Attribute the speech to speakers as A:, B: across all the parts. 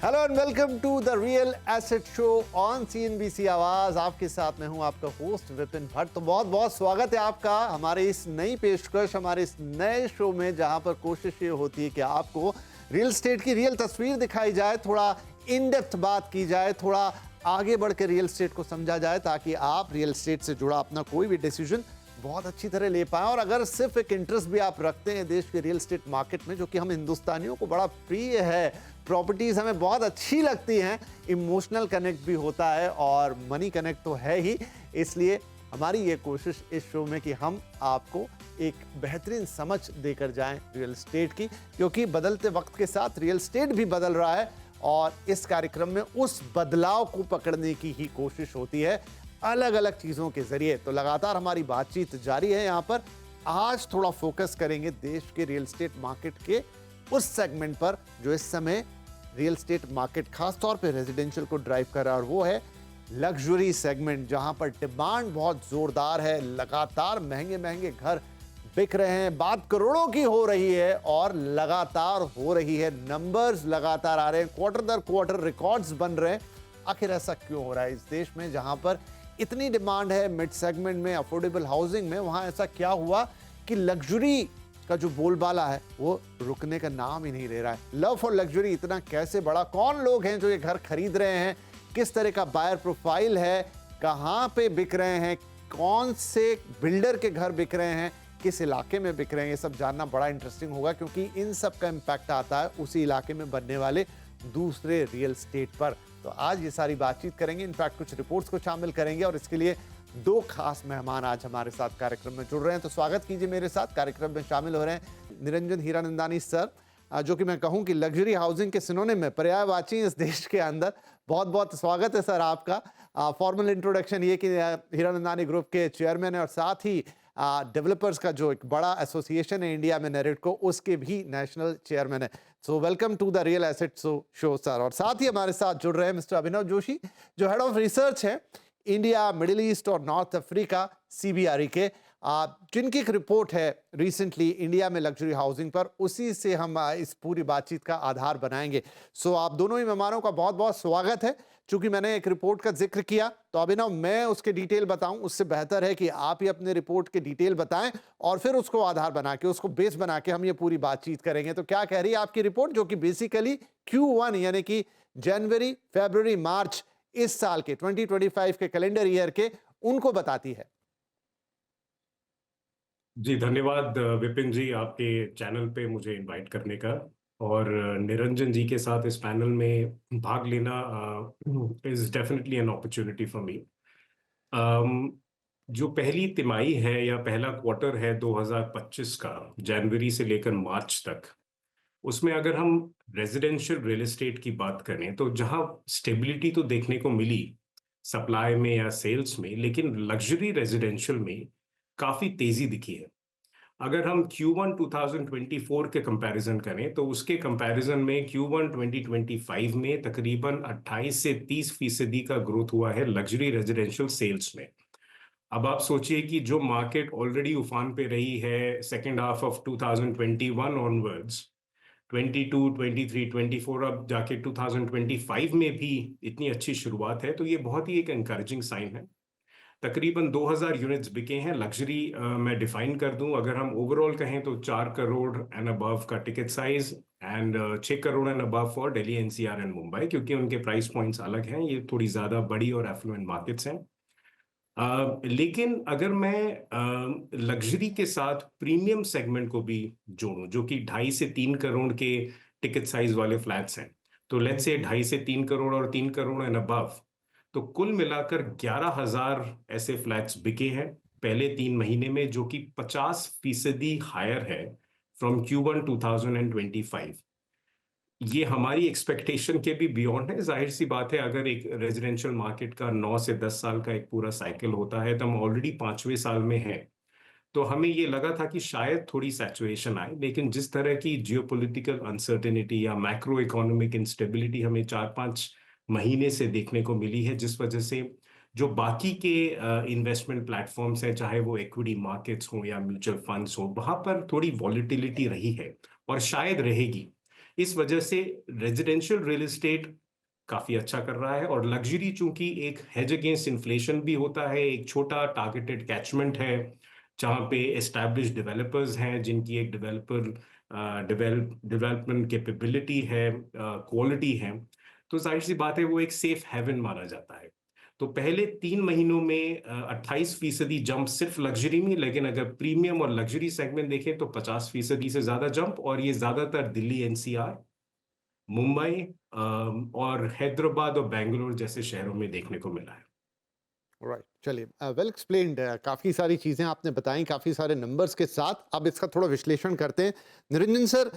A: Hello and welcome to the real asset show on CNBC Awaaz. आपके साथ मैं हूं आपका होस्ट विपिन भट्ट। तो बहुत बहुत स्वागत है आपका हमारे इस नई पेशकश, हमारे इस नए शो में, जहां पर कोशिश ये होती है कि आपको रियल एस्टेट की रियल तस्वीर दिखाई जाए, थोड़ा इन डेप्थ बात की जाए, थोड़ा आगे बढ़ के रियल एस्टेट को समझा जाए, ताकि आप रियल एस्टेट से जुड़ा अपना कोई भी डिसीजन बहुत अच्छी तरह ले पाएं। और अगर सिर्फ एक इंटरेस्ट भी आप रखते हैं देश के रियल एस्टेट मार्केट में, जो कि हम हिंदुस्तानियों को बड़ा प्रिय है, प्रॉपर्टीज हमें बहुत अच्छी लगती हैं, इमोशनल कनेक्ट भी होता है और मनी कनेक्ट तो है ही, इसलिए हमारी ये कोशिश इस शो में कि हम आपको एक बेहतरीन समझ देकर जाएं रियल एस्टेट की, क्योंकि बदलते वक्त के साथ रियल एस्टेट भी बदल रहा है और इस कार्यक्रम में उस बदलाव को पकड़ने की ही कोशिश होती है अलग अलग चीज़ों के जरिए। तो लगातार हमारी बातचीत जारी है यहाँ पर। आज थोड़ा फोकस करेंगे देश के रियल एस्टेट मार्केट के उस सेगमेंट पर जो इस समय रियल एस्टेट मार्केट खासतौर पे रेजिडेंशियल को ड्राइव कर रहा है, और वो है लग्जरी सेगमेंट, जहां पर डिमांड बहुत जोरदार है। लगातार महंगे महंगे घर बिक रहे हैं, बात करोड़ों की हो रही है और लगातार हो रही है, नंबर्स लगातार आ रहे हैं, क्वार्टर दर क्वार्टर रिकॉर्ड्स बन रहे हैं। आखिर ऐसा क्यों हो रहा है इस देश में, जहां पर इतनी डिमांड है मिड सेगमेंट में, अफोर्डेबल हाउसिंग में? वहां ऐसा क्या हुआ कि लग्जरी का जो बोलबाला है वो रुकने का नाम ही नहीं ले रहा है? लव फॉर लग्जरी इतना कैसे बढ़ा? कौन लोग हैं जो ये घर खरीद रहे हैं? किस तरह का बायर प्रोफाइल है? कहां पे बिक रहे हैं? कौन से बिल्डर के घर बिक रहे हैं? किस इलाके में बिक रहे हैं? ये सब जानना बड़ा इंटरेस्टिंग होगा, क्योंकि इन सब का इम्पैक्ट आता है उसी इलाके में बनने वाले दूसरे रियल एस्टेट पर। तो आज ये सारी बातचीत करेंगे, इनफैक्ट कुछ रिपोर्ट्स को शामिल करेंगे, और इसके लिए दो खास मेहमान आज हमारे साथ कार्यक्रम में जुड़ रहे हैं। तो स्वागत कीजिए मेरे साथ। कार्यक्रम में शामिल हो रहे हैं निरंजन हीरानंदानी सर, जो कि मैं कहूं कि लग्जरी हाउसिंग के सिनोनिम में पर्यायवाची इस देश के अंदर। बहुत बहुत स्वागत है सर आपका। फॉर्मल इंट्रोडक्शन ये कि हीरानंदानी ग्रुप के चेयरमैन है, और साथ ही डेवलपर्स का जो एक बड़ा एसोसिएशन है इंडिया में, नेरेटको, उसके भी नेशनल चेयरमैन है। So welcome to the real asset show sir. और साथ ही हमारे साथ जुड़ रहे हैं मिस्टर अभिनव जोशी, जो हेड ऑफ रिसर्च है इंडिया, मिडिल ईस्ट और नॉर्थ अफ्रीका, सीबीआरई के, जिनकी एक रिपोर्ट है रिसेंटली इंडिया में लग्जरी हाउसिंग पर। उसी से हम इस पूरी बातचीत का आधार बनाएंगे। सो आप दोनों ही मेहमानों का बहुत बहुत स्वागत है। चूंकि मैंने एक रिपोर्ट का जिक्र किया, तो अभिनव मैं उसके डिटेल बताऊं उससे बेहतर है कि आप ही अपने रिपोर्ट के डिटेल बताएं, और फिर उसको आधार बना के, उसको बेस बना के हम ये पूरी बातचीत करेंगे। तो क्या कह रही है आपकी रिपोर्ट, जो कि बेसिकली Q1 यानी कि जनवरी, फरवरी, मार्च इस साल के 2025 के कैलेंडर ईयर के, उनको बताती है?
B: जी धन्यवाद विपिन जी, आपके चैनल पे मुझे इनवाइट करने का, और निरंजन जी के साथ इस पैनल में भाग लेना is definitely an opportunity for me. जो पहली तिमाही है या पहला क्वार्टर है 2025 का, जनवरी से लेकर मार्च तक, उसमें अगर हम रेजिडेंशियल रियल एस्टेट की बात करें तो जहां स्टेबिलिटी तो देखने को मिली सप्लाई में या सेल्स में, लेकिन लग्जरी रेजिडेंशियल में काफी तेजी दिखी है। अगर हम Q1 2024 के कंपैरिजन करें तो उसके कंपैरिजन में Q1 2025 में तकरीबन 28 से 30% का ग्रोथ हुआ है लग्जरी रेजिडेंशियल सेल्स में। अब आप सोचिए कि जो मार्केट ऑलरेडी उफान पे रही है सेकेंड हाफ ऑफ 2021 ऑनवर्ड्स, 22, 23, 24, अब जाके 2025 में भी इतनी अच्छी शुरुआत है, तो ये बहुत ही एक एनकरेजिंग साइन है। तकरीबन 2000 यूनिट्स बिके हैं। लग्जरी मैं डिफाइन कर दूं, अगर हम ओवरऑल कहें तो 4 करोड़ एंड अबव का ticket size, and 6 crore and above for Delhi, NCR and Mumbai, क्योंकि उनके प्राइस पॉइंट्स अलग हैं, ये थोड़ी ज्यादा बड़ी और एफ्लुएंट मार्केट्स हैं। लेकिन अगर मैं लग्जरी के साथ प्रीमियम सेगमेंट को भी जोड़ूं, जो कि 2.5 से 3 करोड़ के टिकट साइज वाले फ्लैट्स हैं, तो लेट्स से 2.5 से 3 करोड़ और 3 करोड़ एंड अबव, तो कुल मिलाकर 11,000 ऐसे फ्लैट्स बिके हैं पहले 3 महीने में, जो कि 50% हायर है फ्रॉम Q1 2025। ये हमारी एक्सपेक्टेशन के भी बियॉन्ड है। जाहिर सी बात है, अगर एक रेजिडेंशियल मार्केट का 9 से 10 साल का एक पूरा साइकिल होता है, तो हम ऑलरेडी 5वें साल में हैं, तो हमें ये लगा था कि शायद थोड़ी सैचुरेशन आए। लेकिन जिस तरह की जियोपॉलिटिकल अनसर्टेनिटी या मैक्रो इकोनॉमिक इंस्टेबिलिटी हमें 4-5 महीने से देखने को मिली है, जिस वजह से जो बाकी के इन्वेस्टमेंट प्लेटफॉर्म्स हैं, चाहे वो इक्विटी मार्केट्स हो या म्यूचुअल फंड्स हो, वहां पर थोड़ी वॉलिटिलिटी रही है और शायद रहेगी। इस वजह से रेजिडेंशियल रियल एस्टेट काफी अच्छा कर रहा है, और लग्जरी चूंकि एक हेज अगेंस्ट इन्फ्लेशन भी होता है, एक छोटा टारगेटेड कैचमेंट है जहाँ पे एस्टैब्लिश डेवलपर्स हैं जिनकी एक डेवलपमेंट कैपेबिलिटी है, क्वालिटी है, तो जाहिर सी बात है वो एक सेफ हेवन माना जाता है। तो पहले 3 महीनों में 28% जंप सिर्फ लग्जरी में, लेकिन अगर प्रीमियम और लग्जरी सेगमेंट देखें तो 50% से ज्यादा जंप, और ये ज्यादातर दिल्ली एनसीआर, मुंबई और हैदराबाद और बेंगलुरु जैसे शहरों में देखने को मिला है।
A: राइट, चलिए, वेल एक्सप्लेन्ड, काफ़ी सारी चीज़ें आपने बताई, काफ़ी सारे नंबर्स के साथ। अब इसका थोड़ा विश्लेषण करते हैं। निरंजन सर,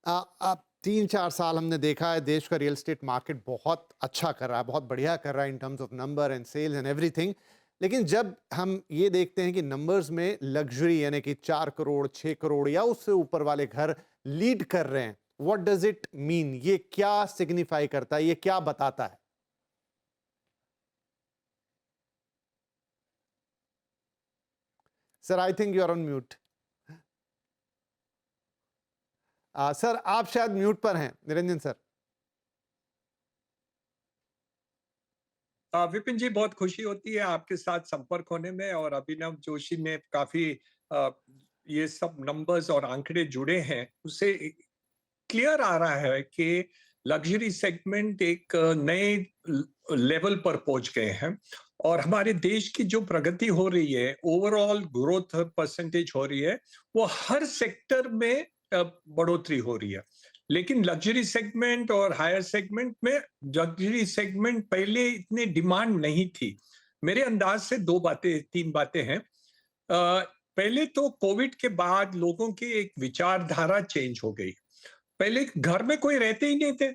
A: अब 3-4 साल हमने देखा है देश का रियल एस्टेट मार्केट बहुत अच्छा कर रहा है, बहुत बढ़िया कर रहा है in terms of number and sales and everything. लेकिन जब हम ये देखते हैं कि नंबर्स में लग्जरी यानी कि 4 करोड़, 6 करोड़ या उससे ऊपर वाले घर लीड कर रहे हैं, व्हाट डज इट मीन? ये क्या सिग्निफाई करता है, ये क्या बताता है? Sir, I think you are on mute. Sir, आप शायद म्यूट पर हैं, निरंजन सर।
C: विपिन जी, बहुत खुशी होती है आपके साथ संपर्क होने में, और अभिनव जोशी ने काफी अ, ये सब नंबर्स और आंकड़े जुड़े हैं, उससे क्लियर आ रहा है कि लग्जरी सेगमेंट एक नए लेवल पर पहुंच गए हैं, और हमारे देश की जो प्रगति हो रही है, ओवरऑल ग्रोथ परसेंटेज हो रही है, वो हर सेक्टर में बढ़ोतरी हो रही है। लेकिन लग्जरी सेगमेंट और हायर सेगमेंट में, लग्जरी सेगमेंट पहले इतने डिमांड नहीं थी। मेरे अंदाज से 3 बातें हैं। पहले तो कोविड के बाद लोगों की एक विचारधारा चेंज हो गई। पहले घर में कोई रहते ही नहीं थे,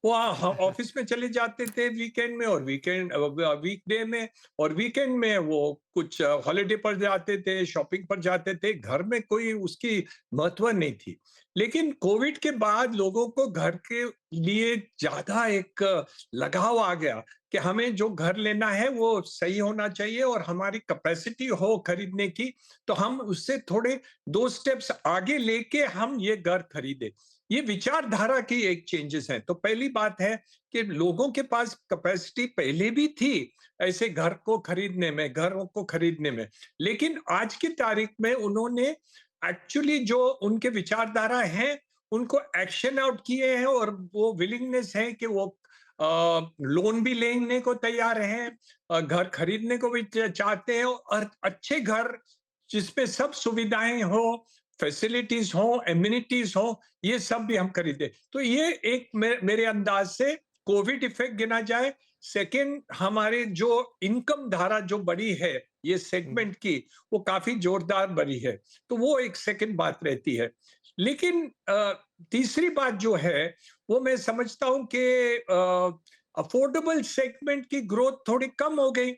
C: वो ऑफिस में चले जाते थे वीकेंड में, और वीकडे में, और वीकेंड में वो कुछ हॉलिडे पर जाते थे, शॉपिंग पर जाते थे, घर में कोई उसकी महत्व नहीं थी। लेकिन कोविड के बाद लोगों को घर के लिए ज्यादा एक लगाव आ गया कि हमें जो घर लेना है वो सही होना चाहिए, और हमारी कैपेसिटी हो खरीदने की, तो हम उससे थोड़े 2 स्टेप्स आगे लेके हम ये घर खरीदे। ये विचारधारा की एक चेंजेस है। तो पहली बात है कि लोगों के पास कैपेसिटी पहले भी थी ऐसे घरों को खरीदने में, लेकिन आज की तारीख में उन्होंने एक्चुअली जो उनके विचारधारा है उनको एक्शन आउट किए हैं, और वो विलिंगनेस है कि वो लोन भी लेने को तैयार हैं, घर खरीदने को भी चाहते हैं, और अच्छे घर जिसपे सब सुविधाएं हो, फैसिलिटीज हो, एम्यूनिटीज हो, ये सब भी हम खरीदे। तो ये एक मेरे अंदाज से कोविड इफेक्ट गिना जाए। सेकंड, हमारे जो इनकम धारा जो बढ़ी है ये सेगमेंट की, वो काफी जोरदार बढ़ी है, तो वो एक सेकंड बात रहती है। लेकिन तीसरी बात जो है वो मैं समझता हूं कि अफोर्डेबल सेगमेंट की ग्रोथ थोड़ी कम हो गई,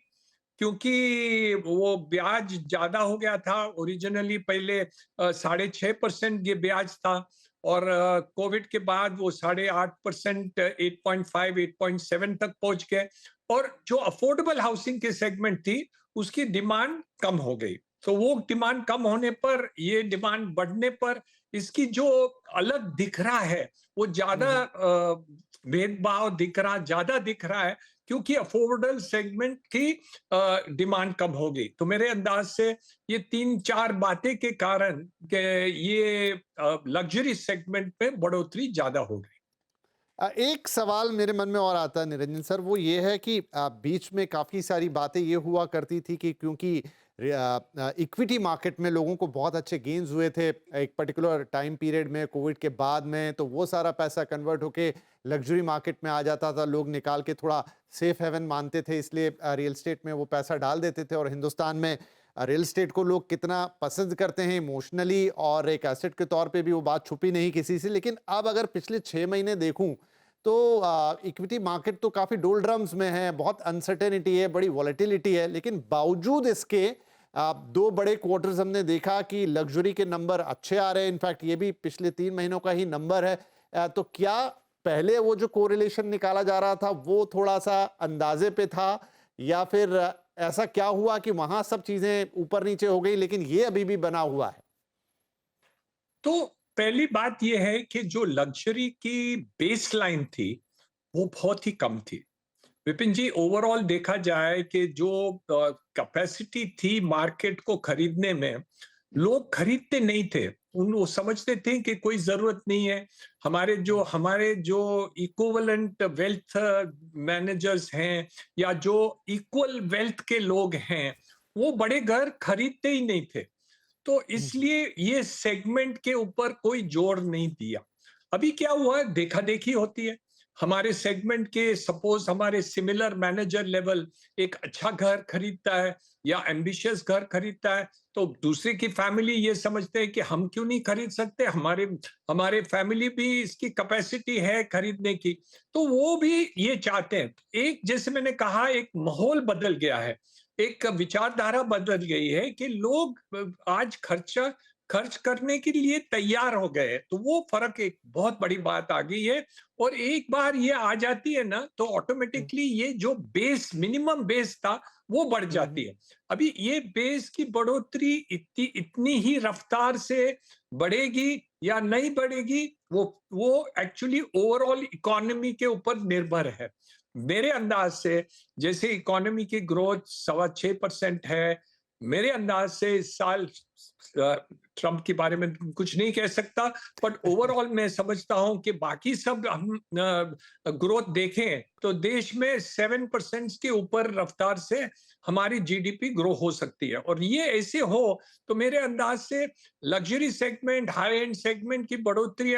C: क्योंकि वो ब्याज ज्यादा हो गया था। ओरिजिनली पहले 6.5% ये ब्याज था, और कोविड के बाद वो 8.5%, 8.5, 8.7 तक पहुंच गए, और जो अफोर्डेबल हाउसिंग के सेगमेंट थी उसकी डिमांड कम हो गई। तो वो डिमांड कम होने पर, ये डिमांड बढ़ने पर, इसकी जो अलग दिख रहा है वो ज्यादा भेदभाव ज्यादा दिख रहा है, क्योंकि अफोर्डेबल सेगमेंट की डिमांड कम हो गई। तो मेरे अंदाज से ये 3-4 बातें के कारण के ये लग्जरी सेगमेंट में बढ़ोतरी ज्यादा हो गई।
A: एक सवाल मेरे मन में और आता है निरंजन सर, वो ये है कि बीच में काफ़ी सारी बातें ये हुआ करती थी कि क्योंकि इक्विटी मार्केट में लोगों को बहुत अच्छे गेन्स हुए थे एक पर्टिकुलर टाइम पीरियड में कोविड के बाद में, तो वो सारा पैसा कन्वर्ट होके लग्जरी मार्केट में आ जाता था, लोग निकाल के थोड़ा सेफ हेवन मानते थे, इसलिए रियल एस्टेट में वो पैसा डाल देते थे। और हिंदुस्तान में रियल एस्टेट को लोग कितना पसंद करते हैं इमोशनली और एक एसेट के तौर पे भी, वो बात छुपी नहीं किसी से। लेकिन अब अगर पिछले 6 महीने देखूं तो इक्विटी मार्केट तो काफ़ी डोलड्रम्स में है, बहुत अनसर्टेनिटी है, बड़ी वॉलेटिलिटी है, लेकिन बावजूद इसके 2 बड़े क्वार्टर्स हमने देखा कि लग्जरी के नंबर अच्छे आ रहे हैं। इनफैक्ट ये भी पिछले 3 महीनों का ही नंबर है। तो क्या पहले वो जो कोरिलेशन निकाला जा रहा था वो थोड़ा सा अंदाजे पे था, या फिर ऐसा क्या हुआ कि वहां सब चीजें ऊपर नीचे हो गई लेकिन ये अभी भी बना हुआ है?
C: तो पहली बात ये है कि जो लग्जरी की बेसलाइन थी, वो बहुत ही कम थी। विपिन जी, ओवरऑल देखा जाए कि जो कैपेसिटी थी मार्केट को खरीदने में, लोग खरीदते नहीं थे। उन वो समझते थे कि कोई ज़रूरत नहीं है। हमारे जो इक्विवेलेंट वेल्थ मैनेजर्स हैं या जो इक्वल वेल्थ के लोग हैं, वो बड़े घर खरीदते ही नहीं थे। तो इसलिए ये सेगमेंट के ऊपर कोई जोर नहीं दिया। अभी क्या हुआ है, देखा देखी होती है। हमारे सेगमेंट के सपोज हमारे सिमिलर मैनेजर लेवल एक अच्छा घर खरीदता है या एम्बिशियस घर खरीदता है, तो दूसरे की फैमिली ये समझते हैं कि हम क्यों नहीं खरीद सकते, हमारे हमारे फैमिली भी इसकी कैपेसिटी है खरीदने की, तो वो भी ये चाहते हैं। एक, जैसे मैंने कहा, एक माहौल बदल गया है, एक विचारधारा बदल गई है कि लोग आज खर्च करने के लिए तैयार हो गए, तो वो फर्क एक बहुत बड़ी बात आ गई है। और एक बार ये आ जाती है ना, तो ऑटोमेटिकली ये जो बेस, मिनिमम बेस था, वो बढ़ जाती है। अभी ये बेस की बढ़ोतरी इतनी इतनी ही रफ्तार से बढ़ेगी या नहीं बढ़ेगी, वो एक्चुअली ओवरऑल इकोनॉमी के ऊपर निर्भर है। मेरे अंदाज से, जैसे इकोनॉमी की ग्रोथ 6.25% है, मेरे अंदाज से इस साल ट्रम्प के बारे में कुछ नहीं कह सकता, बट ओवरऑल मैं समझता हूं कि बाकी सब हम ग्रोथ देखें तो देश में 7% के ऊपर रफ्तार से हमारी जीडीपी ग्रो हो सकती है। और ये ऐसे हो तो मेरे अंदाज से luxury segment, high and segment की बढ़ोतरी,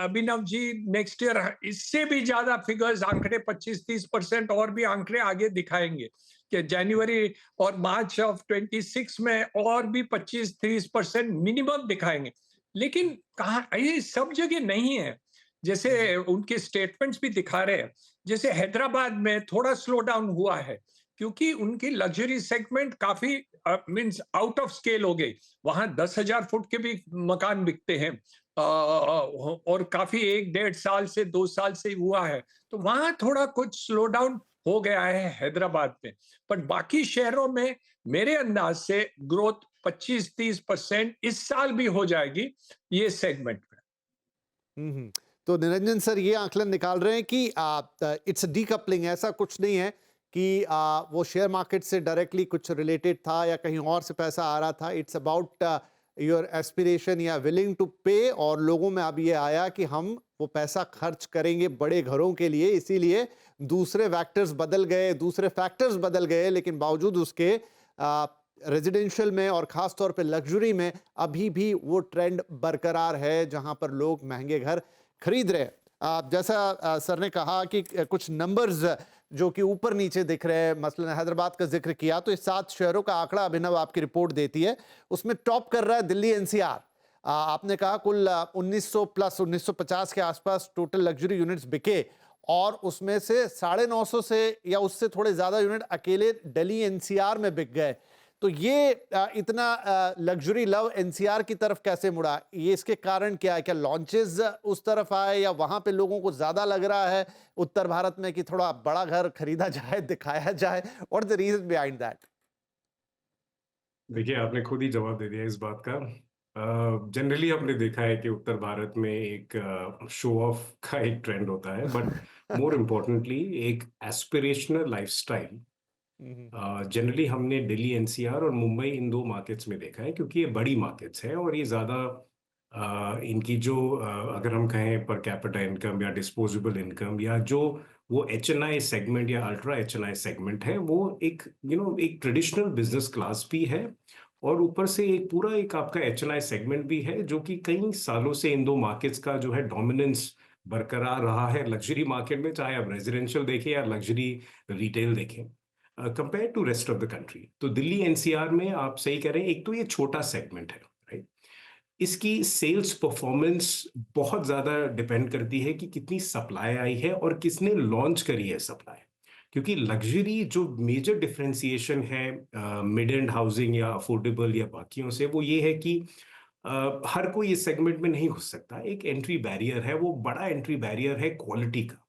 C: अभिनव जी, नेक्स्ट ईयर इससे भी ज्यादा फिगर्स, आंकड़े 25-30% और भी आंकड़े आगे दिखाएंगे कि जनवरी और मार्च ऑफ 26 में और भी 25-30% मिनिमम दिखाएंगे। लेकिन कहा ये सब जगह नहीं है, जैसे उनके स्टेटमेंट्स भी दिखा रहे हैं। जैसे हैदराबाद में थोड़ा स्लो डाउन हुआ है क्योंकि उनकी लग्जरी सेगमेंट काफी मींस आउट ऑफ स्केल हो गई। वहां 10,000 फुट के भी मकान बिकते हैं, और काफी 1-1.5 साल से 2 साल से हुआ है, तो वहां थोड़ा कुछ स्लो डाउन हो गया है हैदराबाद में। पर बाकी शहरों में मेरे अंदाज से ग्रोथ 25-30% इस साल भी हो जाएगी ये सेगमेंट में।
A: तो निरंजन सर ये आंकलन निकाल रहे हैं कि इट्स डीकपलिंग, ऐसा कुछ नहीं है कि वो शेयर मार्केट से डायरेक्टली कुछ रिलेटेड था या कहीं और से पैसा आ रहा था। इट्स अबाउट योर एस्पिरेशन या विलिंग टू पे, और लोगों में अब ये आया कि हम वो पैसा खर्च करेंगे बड़े घरों के लिए, इसीलिए दूसरे फैक्टर्स बदल गए, लेकिन बावजूद उसके रेजिडेंशियल में और खास तौर पे लग्जरी में अभी भी वो ट्रेंड बरकरार है जहां पर लोग महंगे घर खरीद रहे हैं। जैसा सर ने कहा कि कुछ नंबर्स जो कि ऊपर नीचे दिख रहे हैं, मसलन हैदराबाद का जिक्र किया, तो इस 7 शहरों का आंकड़ा अभिनव आपकी रिपोर्ट देती है, उसमें टॉप कर रहा है दिल्ली एनसीआर। आपने कहा कुल 1900 प्लस 1950 के आसपास टोटल लग्जरी यूनिट्स बिके, और उसमें से 950 से या उससे थोड़े ज्यादा यूनिट अकेले दिल्ली एनसीआर में बिक गए। तो ये इतना लग्जरी लव एनसीआर की तरफ कैसे मुड़ा? ये इसके कारण क्या है? क्या लॉन्चेस उस तरफ आए, या वहां पे लोगों को ज्यादा लग रहा है उत्तर भारत में कि थोड़ा बड़ा घर खरीदा जाए, दिखाया जाए? What the reason behind that?
B: देखिए, आपने खुद ही जवाब दे दिया इस बात का। जनरली हमने देखा है कि उत्तर भारत में एक शो ऑफ का एक ट्रेंड होता है, बट मोर इम्पोर्टेंटली एक एस्पिरेशनल लाइफस्टाइल जनरली हमने दिल्ली एनसीआर और मुंबई इन 2 मार्केट्स में देखा है, क्योंकि ये बड़ी मार्केट्स हैं और ये ज़्यादा इनकी जो अगर हम कहें पर कैपिटा इनकम या डिस्पोजेबल इनकम या जो वो एचएनआई सेगमेंट या अल्ट्रा एचएनआई सेगमेंट है, वो एक एक ट्रेडिशनल बिजनेस क्लास भी है, और ऊपर से एक पूरा एक आपका एचएनआई सेगमेंट भी है जो कि कई सालों से इन 2 मार्केट्स का जो है डोमिनेंस बरकरार रहा है लग्जरी मार्केट में, चाहे आप रेजिडेंशियल देखें या लग्जरी रिटेल देखें compare to rest of the country. तो दिल्ली एनसीआर में आप सही कह रहे हैं, एक तो ये छोटा सेगमेंट है, राइट। इसकी सेल्स परफॉर्मेंस बहुत ज्यादा डिपेंड करती है कि कितनी सप्लाई आई है और किसने लॉन्च करी है सप्लाई, क्योंकि लग्जरी जो मेजर डिफरेंशिएशन है मिड एंड हाउसिंग या अफोर्डेबल या बाकियों से, वो ये है कि हर कोई इस सेगमेंट में नहीं घुस सकता। एक एंट्री बैरियर है, वो बड़ा एंट्री बैरियर है क्वालिटी का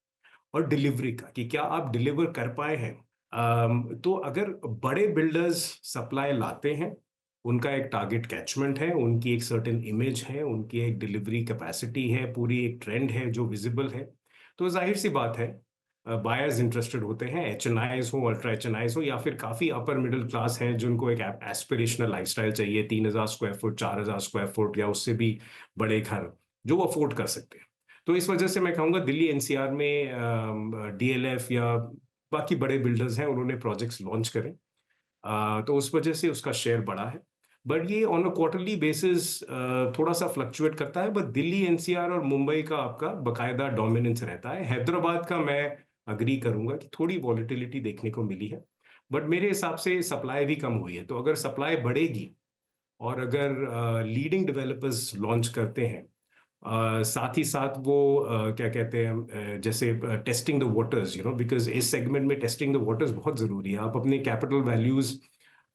B: और डिलीवरी का, कि क्या आप डिलीवर कर पाए हैं। तो अगर बड़े बिल्डर्स सप्लाई लाते हैं उनका एक टारगेट कैचमेंट है, उनकी एक सर्टेन इमेज है, उनकी एक डिलीवरी कैपेसिटी है, पूरी एक ट्रेंड है जो विजिबल है। तो जाहिर सी बात है बायर्स इंटरेस्टेड होते हैं, HNIs हो, अल्ट्रा HNIs हो, या फिर काफी अपर मिडिल क्लास हैं जिनको एक एस्पिरेशनल लाइफस्टाइल चाहिए, 3,000 स्क्वायर फुट, 4,000 स्क्वायर फुट या उससे भी बड़े घर जो वो अफोर्ड कर सकते हैं। तो इस वजह से मैं कहूँगा दिल्ली NCR में DLF या बाकी बड़े बिल्डर्स हैं, उन्होंने प्रोजेक्ट्स लॉन्च करें, तो उस वजह से उसका शेयर बढ़ा है। बट ये ऑन अ क्वार्टरली बेसिस थोड़ा सा फ्लक्चुएट करता है, बट दिल्ली NCR और मुंबई का आपका बकायदा डोमिनेंस रहता है। हैदराबाद का मैं अग्री करूंगा कि थोड़ी वॉलेटिलिटी देखने को मिली है, बट मेरे हिसाब से सप्लाई भी कम हुई है। तो अगर सप्लाई बढ़ेगी और अगर लीडिंग डेवलपर्स लॉन्च करते हैं, साथ ही साथ वो क्या कहते हैं, जैसे टेस्टिंग द वाटर्स, बिकॉज इस सेगमेंट में टेस्टिंग द वाटर्स बहुत जरूरी है। आप अपने कैपिटल वैल्यूज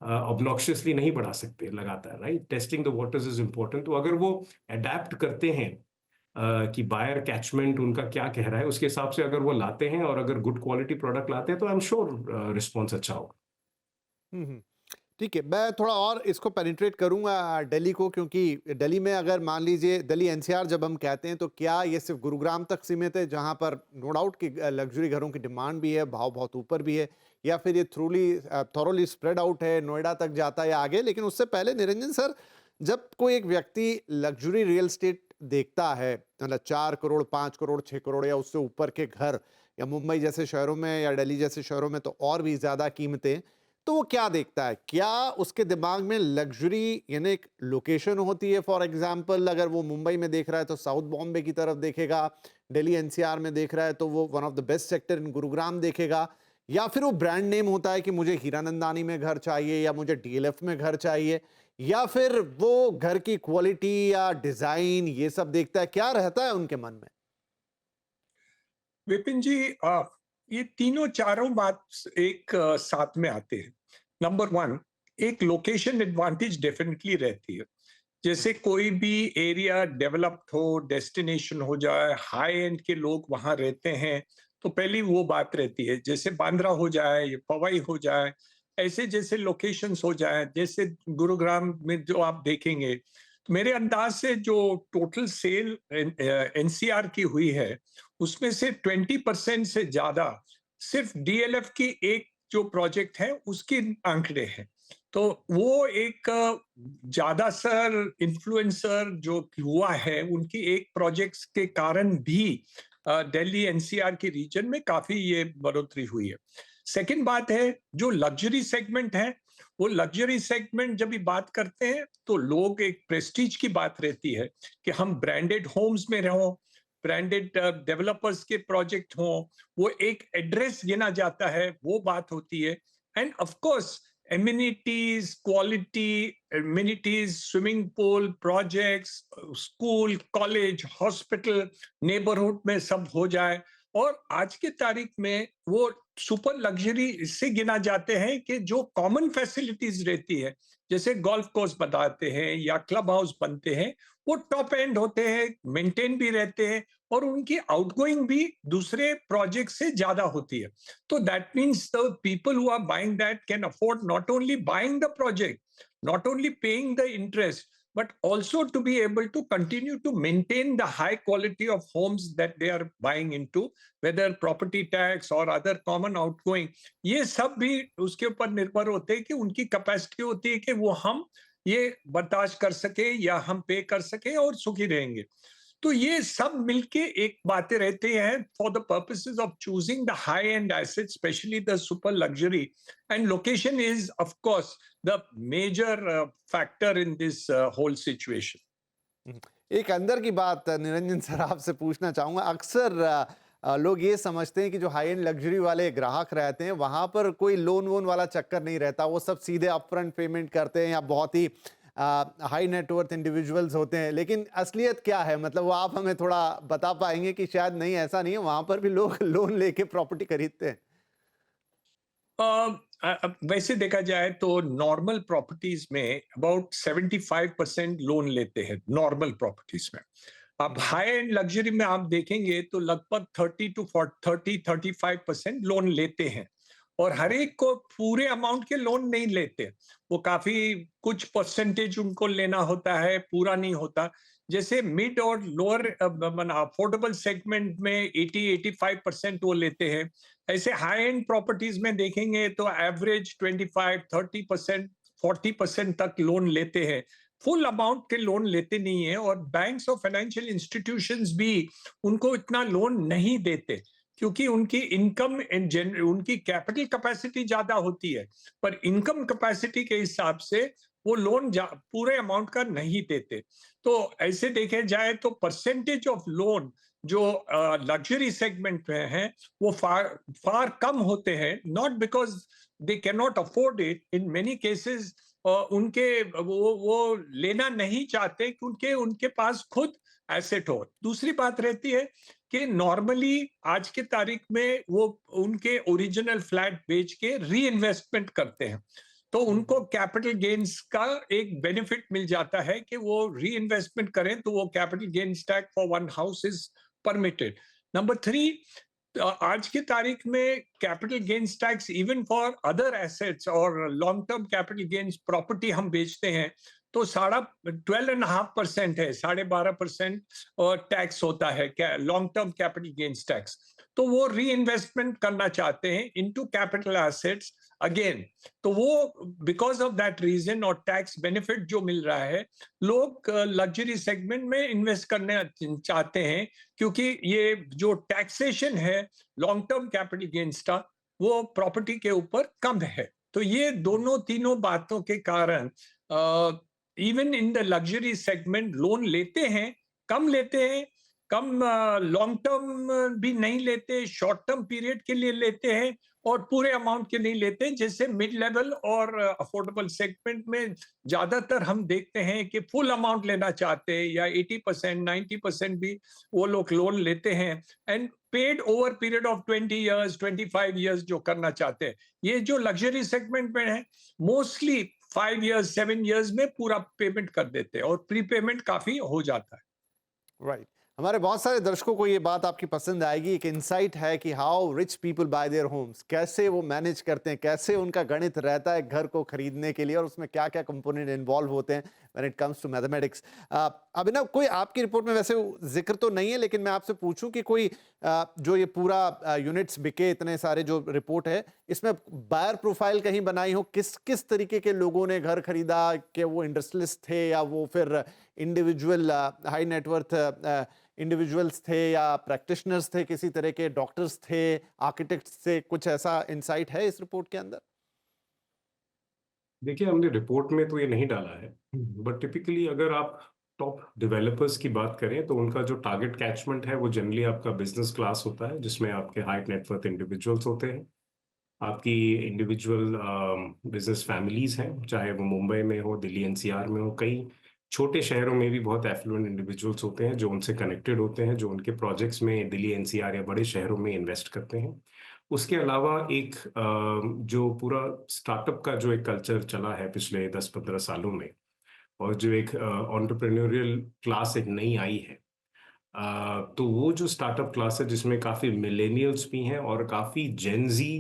B: ऑब्नॉक्शियसली नहीं बढ़ा सकते लगातार, right? Testing the waters is important. तो अगर वो अडेप्ट करते हैं कि बायर कैचमेंट उनका क्या कह रहा है, उसके हिसाब से अगर वो लाते हैं और अगर गुड क्वालिटी प्रोडक्ट लाते हैं, तो आई एम श्योर रिस्पॉन्स अच्छा होगा।
A: हम्म। ठीक है, मैं थोड़ा और इसको पेनिट्रेट करूंगा दिल्ली को, क्योंकि दिल्ली में अगर मान लीजिए दिल्ली NCR जब हम कहते हैं तो क्या ये सिर्फ गुरुग्राम तक सीमित है जहां पर नो डाउट कि लग्जरी घरों की डिमांड भी है, भाव बहुत ऊपर भी है, या फिर ये थोरोली स्प्रेड आउट है, नोएडा तक जाता है या आगे? लेकिन उससे पहले निरंजन सर, जब कोई एक व्यक्ति लग्जरी रियल एस्टेट देखता है, मतलब 4 करोड़ 5 करोड़ 6 करोड़ या उससे ऊपर के घर, या मुंबई जैसे शहरों में या दिल्ली जैसे शहरों में तो और भी ज्यादा कीमतें, तो वो क्या देखता है? क्या उसके दिमाग में लग्जरी यानी एक लोकेशन होती है? फॉर एग्जांपल अगर वो मुंबई में देख रहा है तो साउथ बॉम्बे की तरफ देखेगा, दिल्ली NCR में देख रहा है तो वो one of the best sector in Gurugram देखेगा, या फिर वो ब्रांड नेम होता है कि मुझे हीरानंदानी में घर चाहिए या मुझे DLF में घर चाहिए, या फिर वो घर की क्वालिटी या डिजाइन ये सब देखता है? क्या रहता है उनके मन में?
C: विपिन जी, ये तीनों चारों बात एक साथ में आते हैं। नंबर वन, एक लोकेशन एडवांटेज डेफिनेटली रहती है। जैसे कोई भी एरिया डेवलप्ड हो, डेस्टिनेशन हो जाए, हाई एंड के लोग वहां रहते हैं, तो पहली वो बात रहती है। जैसे बांद्रा हो जाए या पवई हो जाए, ऐसे जैसे लोकेशंस हो जाए, जैसे गुरुग्राम में जो आप देखेंगे, तो मेरे अंदाज से जो टोटल सेल NCR की हुई है, उसमें से 20% से ज्यादा सिर्फ DLF की एक जो प्रोजेक्ट है उसके आंकड़े हैं। तो वो एक ज्यादातर इन्फ्लुएंसर जो हुआ है, उनकी एक प्रोजेक्ट्स के कारण भी दिल्ली NCR के रीजन में काफी ये बढ़ोतरी हुई है। सेकंड बात है, जो लग्जरी सेगमेंट है, वो लग्जरी सेगमेंट जब भी बात करते हैं तो लोग एक प्रेस्टीज की बात रहती है कि हम ब्रांडेड होम्स में रहो, ब्रांडेड डेवलपर्स के प्रोजेक्ट हो, वो एक एड्रेस गिना जाता है, वो बात होती है। End of course amenities, quality amenities, swimming pool projects, school, college, hospital, neighbourhood में सब हो जाए। और आज के तारीख में वो सुपर लग्जरी इससे गिना जाते हैं कि जो कॉमन फैसिलिटीज रहती है, जैसे गोल्फ कोर्स बताते हैं या क्लब हाउस बनते हैं, वो टॉप एंड होते हैं, मेंटेन भी रहते हैं, और उनकी आउटगोइंग भी दूसरे प्रोजेक्ट से ज्यादा होती है। तो that means the people who are buying that can afford not only buying the project, not only paying the interest, but also to be able to continue to maintain the high quality of homes that they are buying into, whether property tax or other common outgoing, ये सब भी उसके ऊपर निर्भर होते हैं कि उनकी कैपेसिटी होती है कि वो हम ये बर्दाश्त कर सके या हम पे कर सके और सुखी रहेंगे। तो ये सब मिलके एक बातें रहते हैं for the purposes of choosing the high end asset, specially the super luxury, and location is of course the major factor in this whole situation.
A: एक अंदर की बात निरंजन सर आपसे पूछना चाहूंगा, अक्सर लोग ये समझते हैं कि जो हाई एंड लग्जरी वाले ग्राहक रहते हैं वहां पर कोई लोन वोन वाला चक्कर नहीं रहता, वो सब सीधे अपफ्रंट पेमेंट करते हैं या बहुत ही हाई नेटवर्थ इंडिविजुअल्स होते हैं। लेकिन असलियत क्या है, मतलब वो आप हमें थोड़ा बता पाएंगे कि शायद नहीं ऐसा नहीं है, वहां पर भी लोग लोन लेके प्रॉपर्टी खरीदते हैं?
C: वैसे देखा जाए तो नॉर्मल प्रॉपर्टीज में अबाउट 75% लोन लेते हैं नॉर्मल प्रॉपर्टीज में। अब हाई एंड लग्जरी में आप देखेंगे तो लगभग 30 to 35% लोन लेते हैं। और हर एक को पूरे अमाउंट के लोन नहीं लेते, वो काफी कुछ परसेंटेज उनको लेना होता है, पूरा नहीं होता। जैसे मिड और लोअर अफोर्डेबल सेगमेंट में 80-85% वो लेते हैं। ऐसे हाई एंड प्रॉपर्टीज में देखेंगे तो एवरेज 25-30%, 40% तक लोन लेते हैं। फुल अमाउंट के लोन लेते नहीं है, और बैंक्स और फाइनेंशियल इंस्टीट्यूशंस भी उनको इतना लोन नहीं देते, क्योंकि उनकी इनकम उनकी कैपिटल कैपेसिटी ज्यादा होती है, पर इनकम कैपेसिटी के हिसाब से वो लोन पूरे अमाउंट का नहीं देते। तो ऐसे देखे जाए तो परसेंटेज ऑफ लोन जो लग्जरी सेगमेंट में है वो फार कम होते हैं, not because they can not afford it, in many cases उनके वो लेना नहीं चाहते क्योंकि उनके पास खुद एसेट हो। दूसरी बात रहती है कि नॉर्मली आज के तारीख में वो उनके ओरिजिनल फ्लैट बेच के री इन्वेस्टमेंट करते हैं, तो उनको कैपिटल गेन्स का एक बेनिफिट मिल जाता है कि वो री इन्वेस्टमेंट करें, तो वो capital gains tax for one house is permitted. Number 3, आज की तारीख में capital gains tax even for other assets और long term capital gains property हम बेचते हैं तो 12.5% है, 12.5% और टैक्स होता है long term capital gains tax. तो वो री इन्वेस्टमेंट करना चाहते हैं इनटू कैपिटल एसेट्स अगेन, तो वो बिकॉज ऑफ दैट रीजन और टैक्स बेनिफिट जो मिल रहा है, लोग लग्जरी सेगमेंट में इन्वेस्ट करने चाहते हैं, क्योंकि ये जो टैक्सेशन है लॉन्ग टर्म कैपिटल गेन्स का वो प्रॉपर्टी के ऊपर कम है। तो ये दोनों तीनों बातों के कारण even in the luxury segment loan लेते हैं, कम लेते हैं, कम लॉन्ग टर्म भी नहीं लेते, शॉर्ट टर्म पीरियड के लिए लेते हैं, और पूरे अमाउंट के नहीं लेते। जैसे मिड लेवल और अफोर्डेबल सेगमेंट में ज्यादातर हम देखते हैं कि फुल अमाउंट लेना चाहते हैं, या 80% 90% भी वो लोग लोन लेते हैं, and paid over period of 20 years 25 years जो करना चाहते हैं। ये जो लग्जरी सेगमेंट में है मोस्टली 5 इयर्स 7 इयर्स में पूरा पेमेंट कर देते हैं, और प्री पेमेंट काफी हो जाता है।
A: राइट। हमारे बहुत सारे दर्शकों को ये बात आपकी पसंद आएगी। एक इंसाइट है कि how rich people bye their homes, कैसे वो मैनेज करते हैं, कैसे उनका गणित रहता है घर को खरीदने के लिए, और उसमें क्या क्या कंपोनेंट इन्वॉल्व होते हैं when it comes to mathematics. Abhinav, कोई आपकी रिपोर्ट में वैसे जिक्र तो नहीं है, लेकिन मैं आपसे पूछूं कि कोई जो ये पूरा यूनिट्स बिके, इतने सारे जो रिपोर्ट है, इसमें बायर प्रोफाइल कहीं बनाई हो, किस किस तरीके के लोगों ने घर खरीदा, कि वो इंडस्ट्रियलिस्ट थे या वो फिर इंडिविजुअल हाई नेटवर्थ इंडिविजुअल्स थे या प्रैक्टिशनर्स थे, किसी तरह के डॉक्टर्स थे, आर्किटेक्ट्स थे, कुछ ऐसा इंसाइट है इस रिपोर्ट के अंदर?
B: देखिए, हमने रिपोर्ट में तो ये नहीं डाला है, बट टिपिकली अगर आप टॉप डेवलपर्स की बात करें तो उनका जो टारगेट कैचमेंट है वो जनरली आपका बिजनेस क्लास होता है, जिसमें आपके हाई नेटवर्थ इंडिविजुअल्स होते हैं, आपकी इंडिविजुअल बिजनेस फैमिलीज हैं, चाहे वो मुंबई में हो, दिल्ली एनसीआर में हो, कई छोटे शहरों में भी बहुत एफ्लुएंट इंडिविजुअल्स होते हैं जो उनसे कनेक्टेड होते हैं, जो उनके प्रोजेक्ट्स में दिल्ली एनसीआर या बड़े शहरों में इन्वेस्ट करते हैं। उसके अलावा एक जो पूरा स्टार्टअप का जो एक कल्चर चला है पिछले 10-15 सालों में, और जो एक एंटरप्रेन्योरियल क्लास एक नई आई है, तो वो जो स्टार्टअप क्लास है जिसमें काफ़ी मिलेनियल्स भी हैं और काफ़ी जेनजी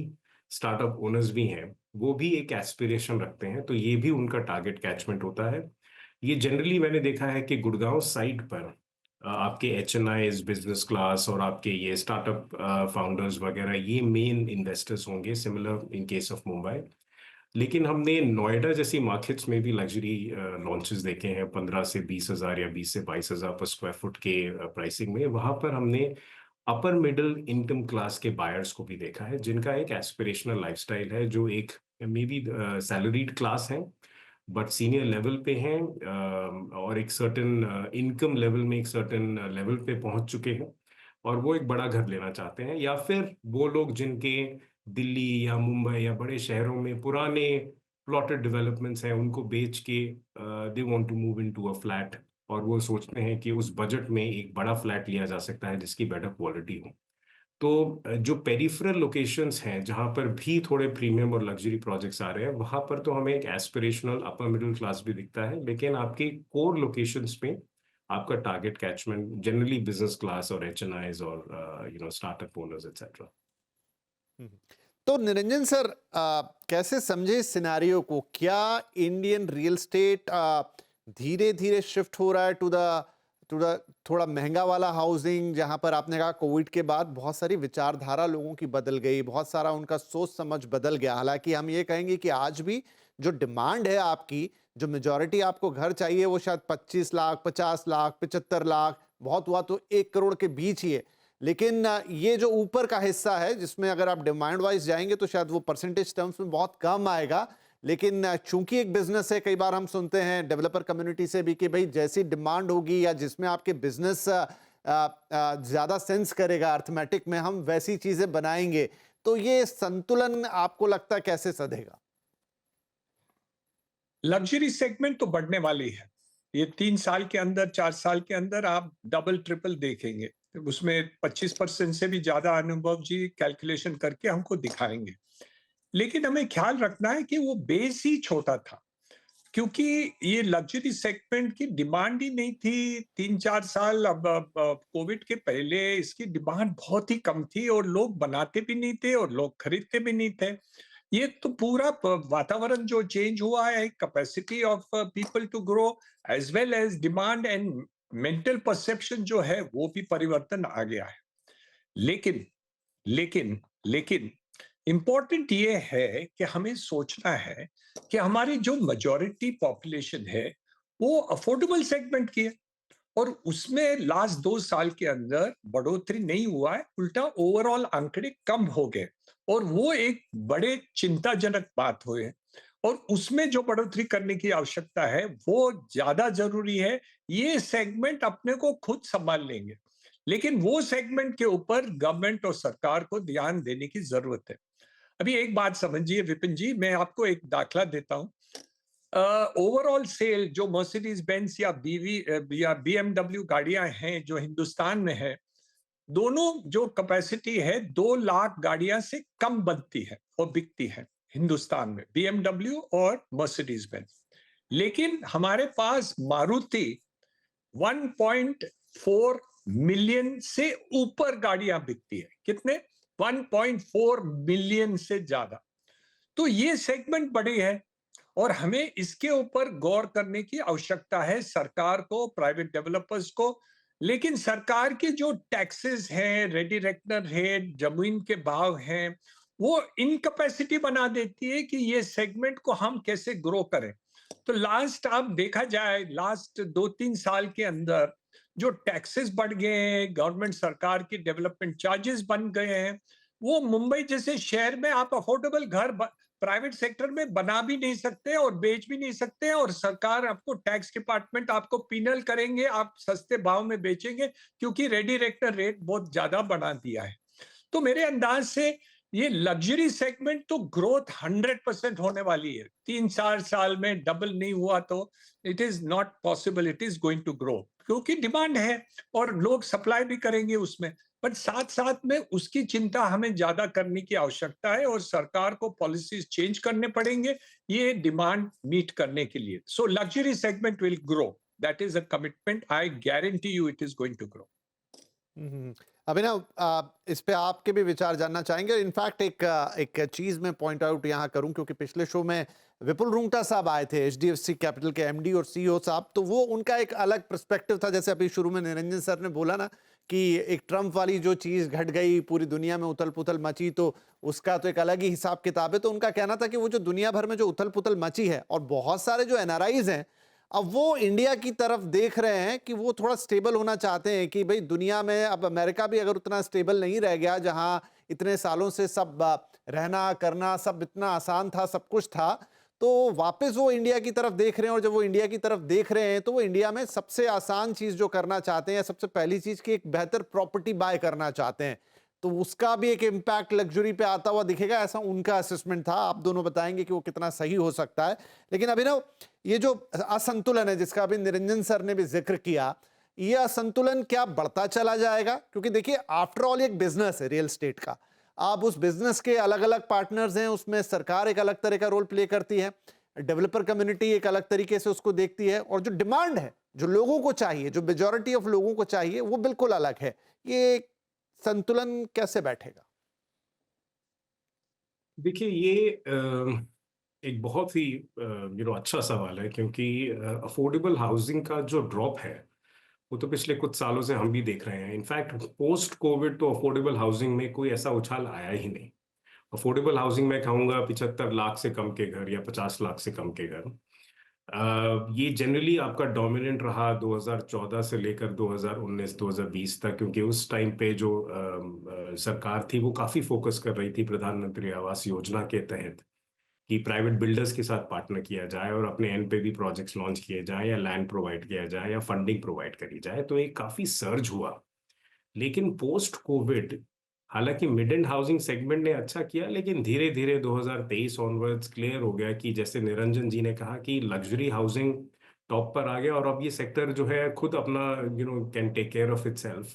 B: स्टार्टअप ओनर्स भी हैं, वो भी एक एस्पिरेशन रखते हैं, तो ये भी उनका टारगेट कैचमेंट होता है। ये जनरली मैंने देखा है कि गुड़गांव साइड पर आपके HNIs बिजनेस क्लास और आपके ये स्टार्टअप फाउंडर्स वगैरह ये मेन इन्वेस्टर्स होंगे, similar in case of Mumbai. लेकिन हमने नोएडा जैसी मार्केट्स में भी लग्जरी लॉन्चेस देखे हैं 15 से 20 हज़ार या 20 से 22 हज़ार पर स्क्वायर फुट के प्राइसिंग में। वहां पर हमने अपर मिडिल इनकम क्लास के बायर्स को भी देखा है, जिनका एक एस्पिरेशनल लाइफस्टाइल है, जो एक मे बी सैलरीड क्लास है बट सीनियर लेवल पे हैं, और एक सर्टेन इनकम लेवल में एक सर्टेन लेवल पे पहुंच चुके हैं, और वो एक बड़ा घर लेना चाहते हैं, या फिर वो लोग जिनके दिल्ली या मुंबई या बड़े शहरों में पुराने प्लॉटेड डेवलपमेंट्स हैं, उनको बेच के they want to move into a flat, और वो सोचते हैं कि उस बजट में एक बड़ा फ्लैट लिया जा सकता है जिसकी बेटर क्वालिटी हो। तो जो पेरिफेरल लोकेशंस हैं जहां पर भी थोड़े प्रीमियम और लग्जरी प्रोजेक्ट्स आ रहे हैं, वहां पर तो हमें एक एस्पिरेशनल अपर मिडिल क्लास भी दिखता है, लेकिन आपके कोर लोकेशंस में आपका target catchment generally business class और HNIs और स्टार्टअप ओनर्स एटसेट्रा।
A: तो निरंजन सर, कैसे समझे इस सिनेरियो को? क्या इंडियन रियल स्टेट धीरे धीरे शिफ्ट हो रहा है टू द थोड़ा महंगा वाला हाउसिंग, जहां पर आपने कहा कोविड के बाद बहुत सारी विचारधारा लोगों की बदल गई, बहुत सारा उनका सोच समझ बदल गया। हालांकि हम ये कहेंगे कि आज भी जो डिमांड है आपकी, जो मेजॉरिटी आपको घर चाहिए, वो शायद 25 लाख, 50 लाख, 75 लाख, बहुत हुआ तो 1 करोड़ के बीच ही है। लेकिन ये जो ऊपर का हिस्सा है, जिसमें अगर आप डिमांड वाइज जाएंगे तो शायद वो परसेंटेज टर्म्स में बहुत कम आएगा। लेकिन चूंकि एक बिजनेस है, कई बार हम सुनते हैं डेवलपर कम्युनिटी से भी कि भाई जैसी डिमांड होगी या जिसमें आपके बिजनेस ज्यादा सेंस करेगा अर्थमेटिक में, हम वैसी चीजें बनाएंगे। तो ये संतुलन आपको लगता है कैसे सधेगा?
C: लग्जरी सेगमेंट तो बढ़ने वाली है। ये 3 साल के अंदर, 4 साल के अंदर आप डबल ट्रिपल देखेंगे। उसमें 25% से भी ज्यादा अनुभव जी कैलकुलेशन करके हमको दिखाएंगे। लेकिन हमें ख्याल रखना है कि वो बेस ही छोटा था, क्योंकि ये लग्जरी सेगमेंट की डिमांड ही नहीं थी 3-4 साल। अब कोविड के पहले इसकी डिमांड बहुत ही कम थी और लोग बनाते भी नहीं थे और लोग खरीदते भी नहीं थे। ये तो पूरा वातावरण जो चेंज हुआ है, capacity of people to grow as well as demand and mental perception जो है, वो भी परिवर्तन आ गया है। लेकिन लेकिन लेकिन इंपॉर्टेंट ये है कि हमें सोचना है कि हमारी जो मेजॉरिटी पॉपुलेशन है वो अफोर्डेबल सेगमेंट की है, और उसमें लास्ट 2 साल के अंदर बढ़ोतरी नहीं हुआ है, उल्टा ओवरऑल आंकड़े कम हो गए, और वो एक बड़े चिंताजनक बात हुई। और उसमें जो बढ़ोतरी करने की आवश्यकता है वो ज्यादा जरूरी है। ये सेगमेंट अपने को खुद संभाल लेंगे, लेकिन वो सेगमेंट के ऊपर गवर्नमेंट और सरकार को ध्यान देने की जरूरत है। अभी एक बात समझिए विपिन जी, मैं आपको एक दाखला देता हूं। ओवरऑल सेल जो मर्सिडीज बेंज या बीएमडब्ल्यू गाड़ियां हैं जो हिंदुस्तान में है, दोनों जो कैपेसिटी है 2 लाख गाड़ियां से कम बनती है और बिकती है हिंदुस्तान में, बीएमडब्ल्यू और मर्सिडीज बेंज। लेकिन हमारे पास मारुति 1.4 मिलियन से ऊपर गाड़ियां बिकती है। कितने? 1.4 मिलियन से ज्यादा। तो ये सेगमेंट बड़ी है और हमें इसके ऊपर गौर करने की आवश्यकता है, सरकार को, प्राइवेट डेवलपर्स को। लेकिन सरकार के जो टैक्सेस हैं, रेडी रेकनर है, जमीन के भाव हैं, वो इनकैपेसिटी बना देती है कि ये सेगमेंट को हम कैसे ग्रो करें। तो लास्ट आप देखा जाए, लास्ट 2-3 साल के अंदर जो टैक्सेस बढ़ गए हैं, गवर्नमेंट सरकार की डेवलपमेंट चार्जेस बन गए हैं, वो मुंबई जैसे शहर में आप अफोर्डेबल घर प्राइवेट सेक्टर में बना भी नहीं सकते और बेच भी नहीं सकते, और सरकार आपको, टैक्स डिपार्टमेंट आपको पिनल करेंगे, आप सस्ते भाव में बेचेंगे, क्योंकि रेडी रेकनर रेट बहुत ज्यादा बढ़ा दिया है। तो मेरे अंदाज से ये लग्जरी सेगमेंट तो ग्रोथ 100% होने वाली है। 3-4 साल में डबल नहीं हुआ तो it is not possible, it is going to grow, क्योंकि डिमांड है और लोग सप्लाई भी करेंगे उसमें। बट साथ साथ में उसकी चिंता हमें ज्यादा करने की आवश्यकता है और सरकार को पॉलिसीज चेंज करने पड़ेंगे ये डिमांड मीट करने के लिए। So luxury segment will grow, that is a commitment, I guarantee you it is going to grow.
A: Abhinav, इस पे आपके भी विचार जानना चाहेंगे। इनफैक्ट एक चीज मैं पॉइंट आउट यहाँ करूं, क्योंकि पिछले शो में विपुल रुंगटा साहब आए थे, एचडीएफसी कैपिटल के एमडी और सीईओ साहब, तो वो उनका एक अलग पर्सपेक्टिव था। जैसे अभी शुरू में निरंजन सर ने बोला ना कि एक ट्रम्प वाली जो चीज घट गई, पूरी दुनिया में उथल पुथल मची, तो उसका तो एक अलग ही हिसाब किताब है। तो उनका कहना था कि वो जो दुनिया भर में जो उथल पुथल मची है, और बहुत सारे जो एनआरआईज हैं अब वो इंडिया की तरफ देख रहे हैं कि वो थोड़ा स्टेबल होना चाहते हैं, कि भाई दुनिया में अब अमेरिका भी अगर उतना स्टेबल नहीं रह गया, जहां इतने सालों से सब रहना करना सब इतना आसान था, सब कुछ था, तो वापस वो इंडिया की तरफ देख रहे हैं। और जब वो इंडिया की तरफ देख रहे हैं तो वो इंडिया में सबसे आसान चीज जो करना चाहते हैं, या सबसे पहली चीज की एक बेहतर प्रॉपर्टी बाय करना चाहते हैं। तो उसका भी एक इम्पैक्ट लग्जरी पे आता हुआ दिखेगा, ऐसा उनका असेसमेंट था। आप दोनों बताएंगे कि वो कितना सही हो सकता है। लेकिन अभिनव, ये जो असंतुलन है जिसका अभी निरंजन सर ने भी जिक्र किया, ये असंतुलन क्या बढ़ता चला जाएगा? क्योंकि देखिए, आफ्टर ऑल एक बिजनेस है रियल एस्टेट का। आप उस बिजनेस के अलग अलग पार्टनर्स हैं, उसमें सरकार एक अलग तरह का रोल प्ले करती है, डेवलपर कम्युनिटी एक अलग तरीके से उसको देखती है, और जो डिमांड है, जो लोगों को चाहिए, जो मेजॉरिटी ऑफ लोगों को चाहिए, वो बिल्कुल अलग है। ये संतुलन कैसे बैठेगा?
B: देखिए ये एक बहुत ही अच्छा सवाल है, क्योंकि अफोर्डेबल हाउसिंग का जो ड्रॉप है वो तो पिछले कुछ सालों से हम भी देख रहे हैं। इनफैक्ट पोस्ट कोविड तो अफोर्डेबल हाउसिंग में कोई ऐसा उछाल आया ही नहीं। अफोर्डेबल हाउसिंग में कहूँगा 75 लाख से कम के घर या 50 लाख से कम के घर। ये जनरली आपका डोमिनेंट रहा 2014 से लेकर 2019-2020 तक, क्योंकि उस टाइम पे जो सरकार थी वो काफी फोकस कर रही थी प्रधानमंत्री आवास योजना के तहत कि प्राइवेट बिल्डर्स के साथ पार्टनर किया जाए और अपने एंड पे भी प्रोजेक्ट्स लॉन्च किए जाए या लैंड प्रोवाइड किया जाए या फंडिंग प्रोवाइड करी जाए। तो एक काफी सर्ज हुआ। लेकिन पोस्ट कोविड हालांकि मिड एंड हाउसिंग सेगमेंट ने अच्छा किया, लेकिन धीरे धीरे 2023 ऑनवर्ड्स क्लियर हो गया कि जैसे निरंजन जी ने कहा कि लग्जरी हाउसिंग टॉप पर आ गया और अब ये सेक्टर जो है खुद अपना can take care of itself.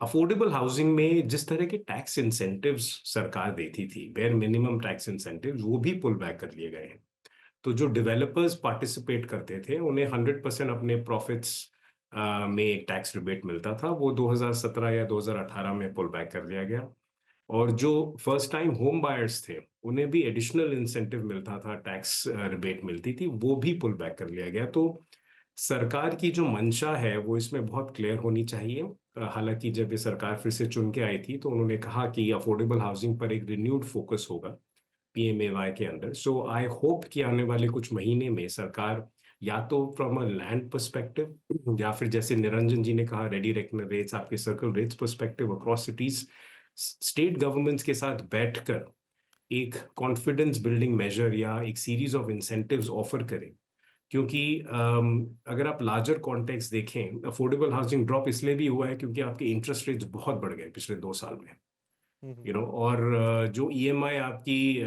B: Affordable housing में जिस तरह के टैक्स इंसेंटिव्स सरकार देती थी, बेयर मिनिमम टैक्स इंसेंटिव्स, वो भी पुल बैक कर लिए गए हैं। तो जो डेवलपर्स पार्टिसिपेट करते थे उन्हें 100% अपने प्रॉफिट्स में एक टैक्स रिबेट मिलता था, वो 2017 या 2018 में पुल बैक कर दिया गया। और जो फर्स्ट टाइम होम बायर्स थे उन्हें भी एडिशनल इंसेंटिव मिलता था, टैक्स रिबेट मिलती थी, वो भी पुल बैक कर लिया गया। तो सरकार की जो मंशा है वो इसमें बहुत क्लियर होनी चाहिए। हालांकि जब ये सरकार फिर से चुन के आई थी तो उन्होंने कहा कि अफोर्डेबल हाउसिंग पर एक रिन्यूड फोकस होगा पीएमएवाई के अंदर। सो आई होप कि आने वाले कुछ महीने में सरकार या तो फ्रॉम अ लैंड पर्सपेक्टिव या फिर जैसे निरंजन जी ने कहा रेडी रेकनर रेट्स, आपके circle rates perspective across cities, state governments के साथ बैठकर एक कॉन्फिडेंस बिल्डिंग मेजर या एक सीरीज ऑफ इंसेंटिव्स ऑफर करें। क्योंकि अगर आप लार्जर कॉन्टेक्स्ट देखें, अफोर्डेबल हाउसिंग ड्रॉप इसलिए भी हुआ है क्योंकि आपके इंटरेस्ट रेट्स बहुत बढ़ गए पिछले 2 साल में। और जो ईएमआई आपकी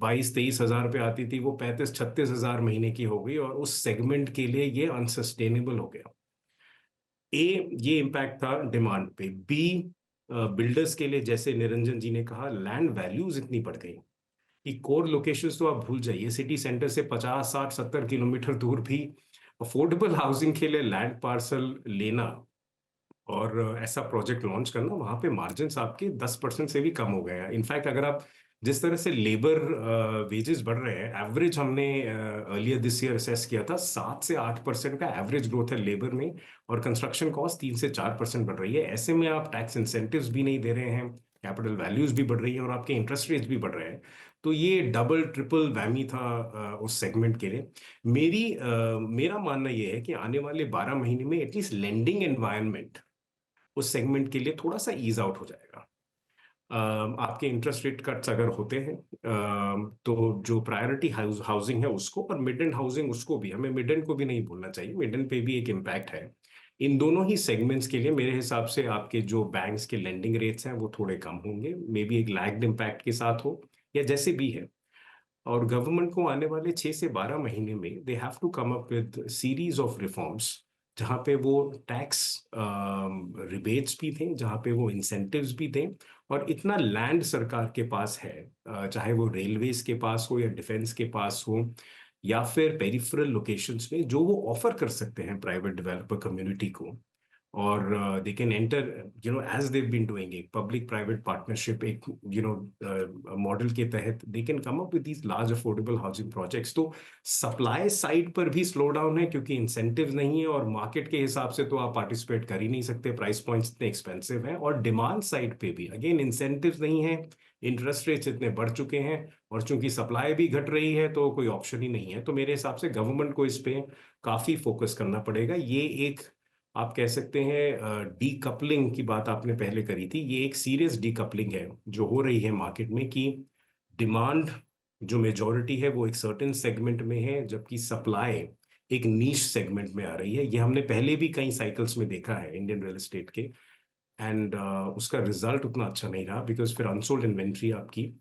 B: 22-23 हज़ार पे आती थी वो 35-36 हज़ार महीने की हो गई, और उस सेगमेंट के लिए ये अनसस्टेनेबल हो गया। ये इम्पैक्ट था डिमांड पे। बी, बिल्डर्स के लिए जैसे निरंजन जी ने कहा लैंड वैल्यूज इतनी बढ़ गई कि कोर लोकेशंस तो आप भूल जाइए, सिटी सेंटर से 50-60-70 किलोमीटर दूर भी अफोर्डेबल हाउसिंग के लिए लैंड पार्सल लेना और ऐसा प्रोजेक्ट लॉन्च करना, वहां पे मार्जिन आपके 10% से भी कम हो गए हैं। इनफैक्ट अगर आप जिस तरह से लेबर वेजेस बढ़ रहे हैं, एवरेज हमने अर्लियर दिस ईयर असेस किया था 7 से 8% का एवरेज ग्रोथ है लेबर में, और कंस्ट्रक्शन कॉस्ट 3 से 4% बढ़ रही है। ऐसे में आप टैक्स इंसेंटिव्स भी नहीं दे रहे हैं, कैपिटल वैल्यूज भी बढ़ रही है और आपके इंटरेस्ट रेट्स भी बढ़ रहे हैं। तो ये डबल ट्रिपल वैमी था उस सेगमेंट के लिए। मेरा मानना ये है कि आने वाले 12 महीने में एटलीस्ट लेंडिंग एनवायरनमेंट उस सेगमेंट के लिए थोड़ा सा ईज आउट हो जाएगा। आपके इंटरेस्ट रेट कट्स अगर होते हैं तो जो प्रायोरिटी हाउसिंग है उसको, और मिड एंड हाउसिंग उसको भी, हमें मिड एंड को भी नहीं भूलना चाहिए, मिड एंड पे भी एक इम्पैक्ट है। इन दोनों ही सेगमेंट्स के लिए मेरे हिसाब से आपके जो बैंक्स के लेंडिंग रेट्स हैं वो थोड़े कम होंगे, मे बी एक लैग्ड इम्पैक्ट के साथ हो या जैसे भी है। और गवर्नमेंट को आने वाले 6 से 12 महीने में they have to come up with series of reforms, जहाँ पे वो टैक्स रिबेट्स भी दें, जहाँ पे वो इंसेंटिव्स भी दें। और इतना लैंड सरकार के पास है, चाहे वो रेलवेज के पास हो या डिफेंस के पास हो या फिर पेरिफेरल लोकेशंस में, जो वो ऑफर कर सकते हैं प्राइवेट डेवलपर कम्युनिटी को। और they can enter as they've been doing, एक पब्लिक प्राइवेट पार्टनरशिप, एक मॉडल के तहत they can come up with these large affordable housing projects. तो सप्लाई साइड पर भी स्लो डाउन है क्योंकि इंसेंटिव नहीं है, और मार्केट के हिसाब से तो आप पार्टिसिपेट कर ही नहीं सकते, प्राइस पॉइंट्स इतने एक्सपेंसिव हैं। और डिमांड साइड पे भी अगेन इंसेंटिव नहीं है, इंटरेस्ट रेट्स इतने बढ़ चुके हैं, और चूंकि सप्लाई भी घट रही है तो कोई ऑप्शन ही नहीं है। तो मेरे हिसाब से गवर्नमेंट को इस पे काफी फोकस करना पड़ेगा। ये एक, आप कह सकते हैं, डीकपलिंग की बात आपने पहले करी थी, ये एक सीरियस डीकपलिंग है जो हो रही है मार्केट में, कि डिमांड जो मेजॉरिटी है वो एक सर्टेन सेगमेंट में है, जबकि सप्लाई एक नीश सेगमेंट में आ रही है। ये हमने पहले भी कई साइकिल्स में देखा है इंडियन रियल एस्टेट के, एंड उसका रिजल्ट उतना अच्छा नहीं रहा, बिकॉज फिर अनसोल्ड इन्वेंट्री आपकी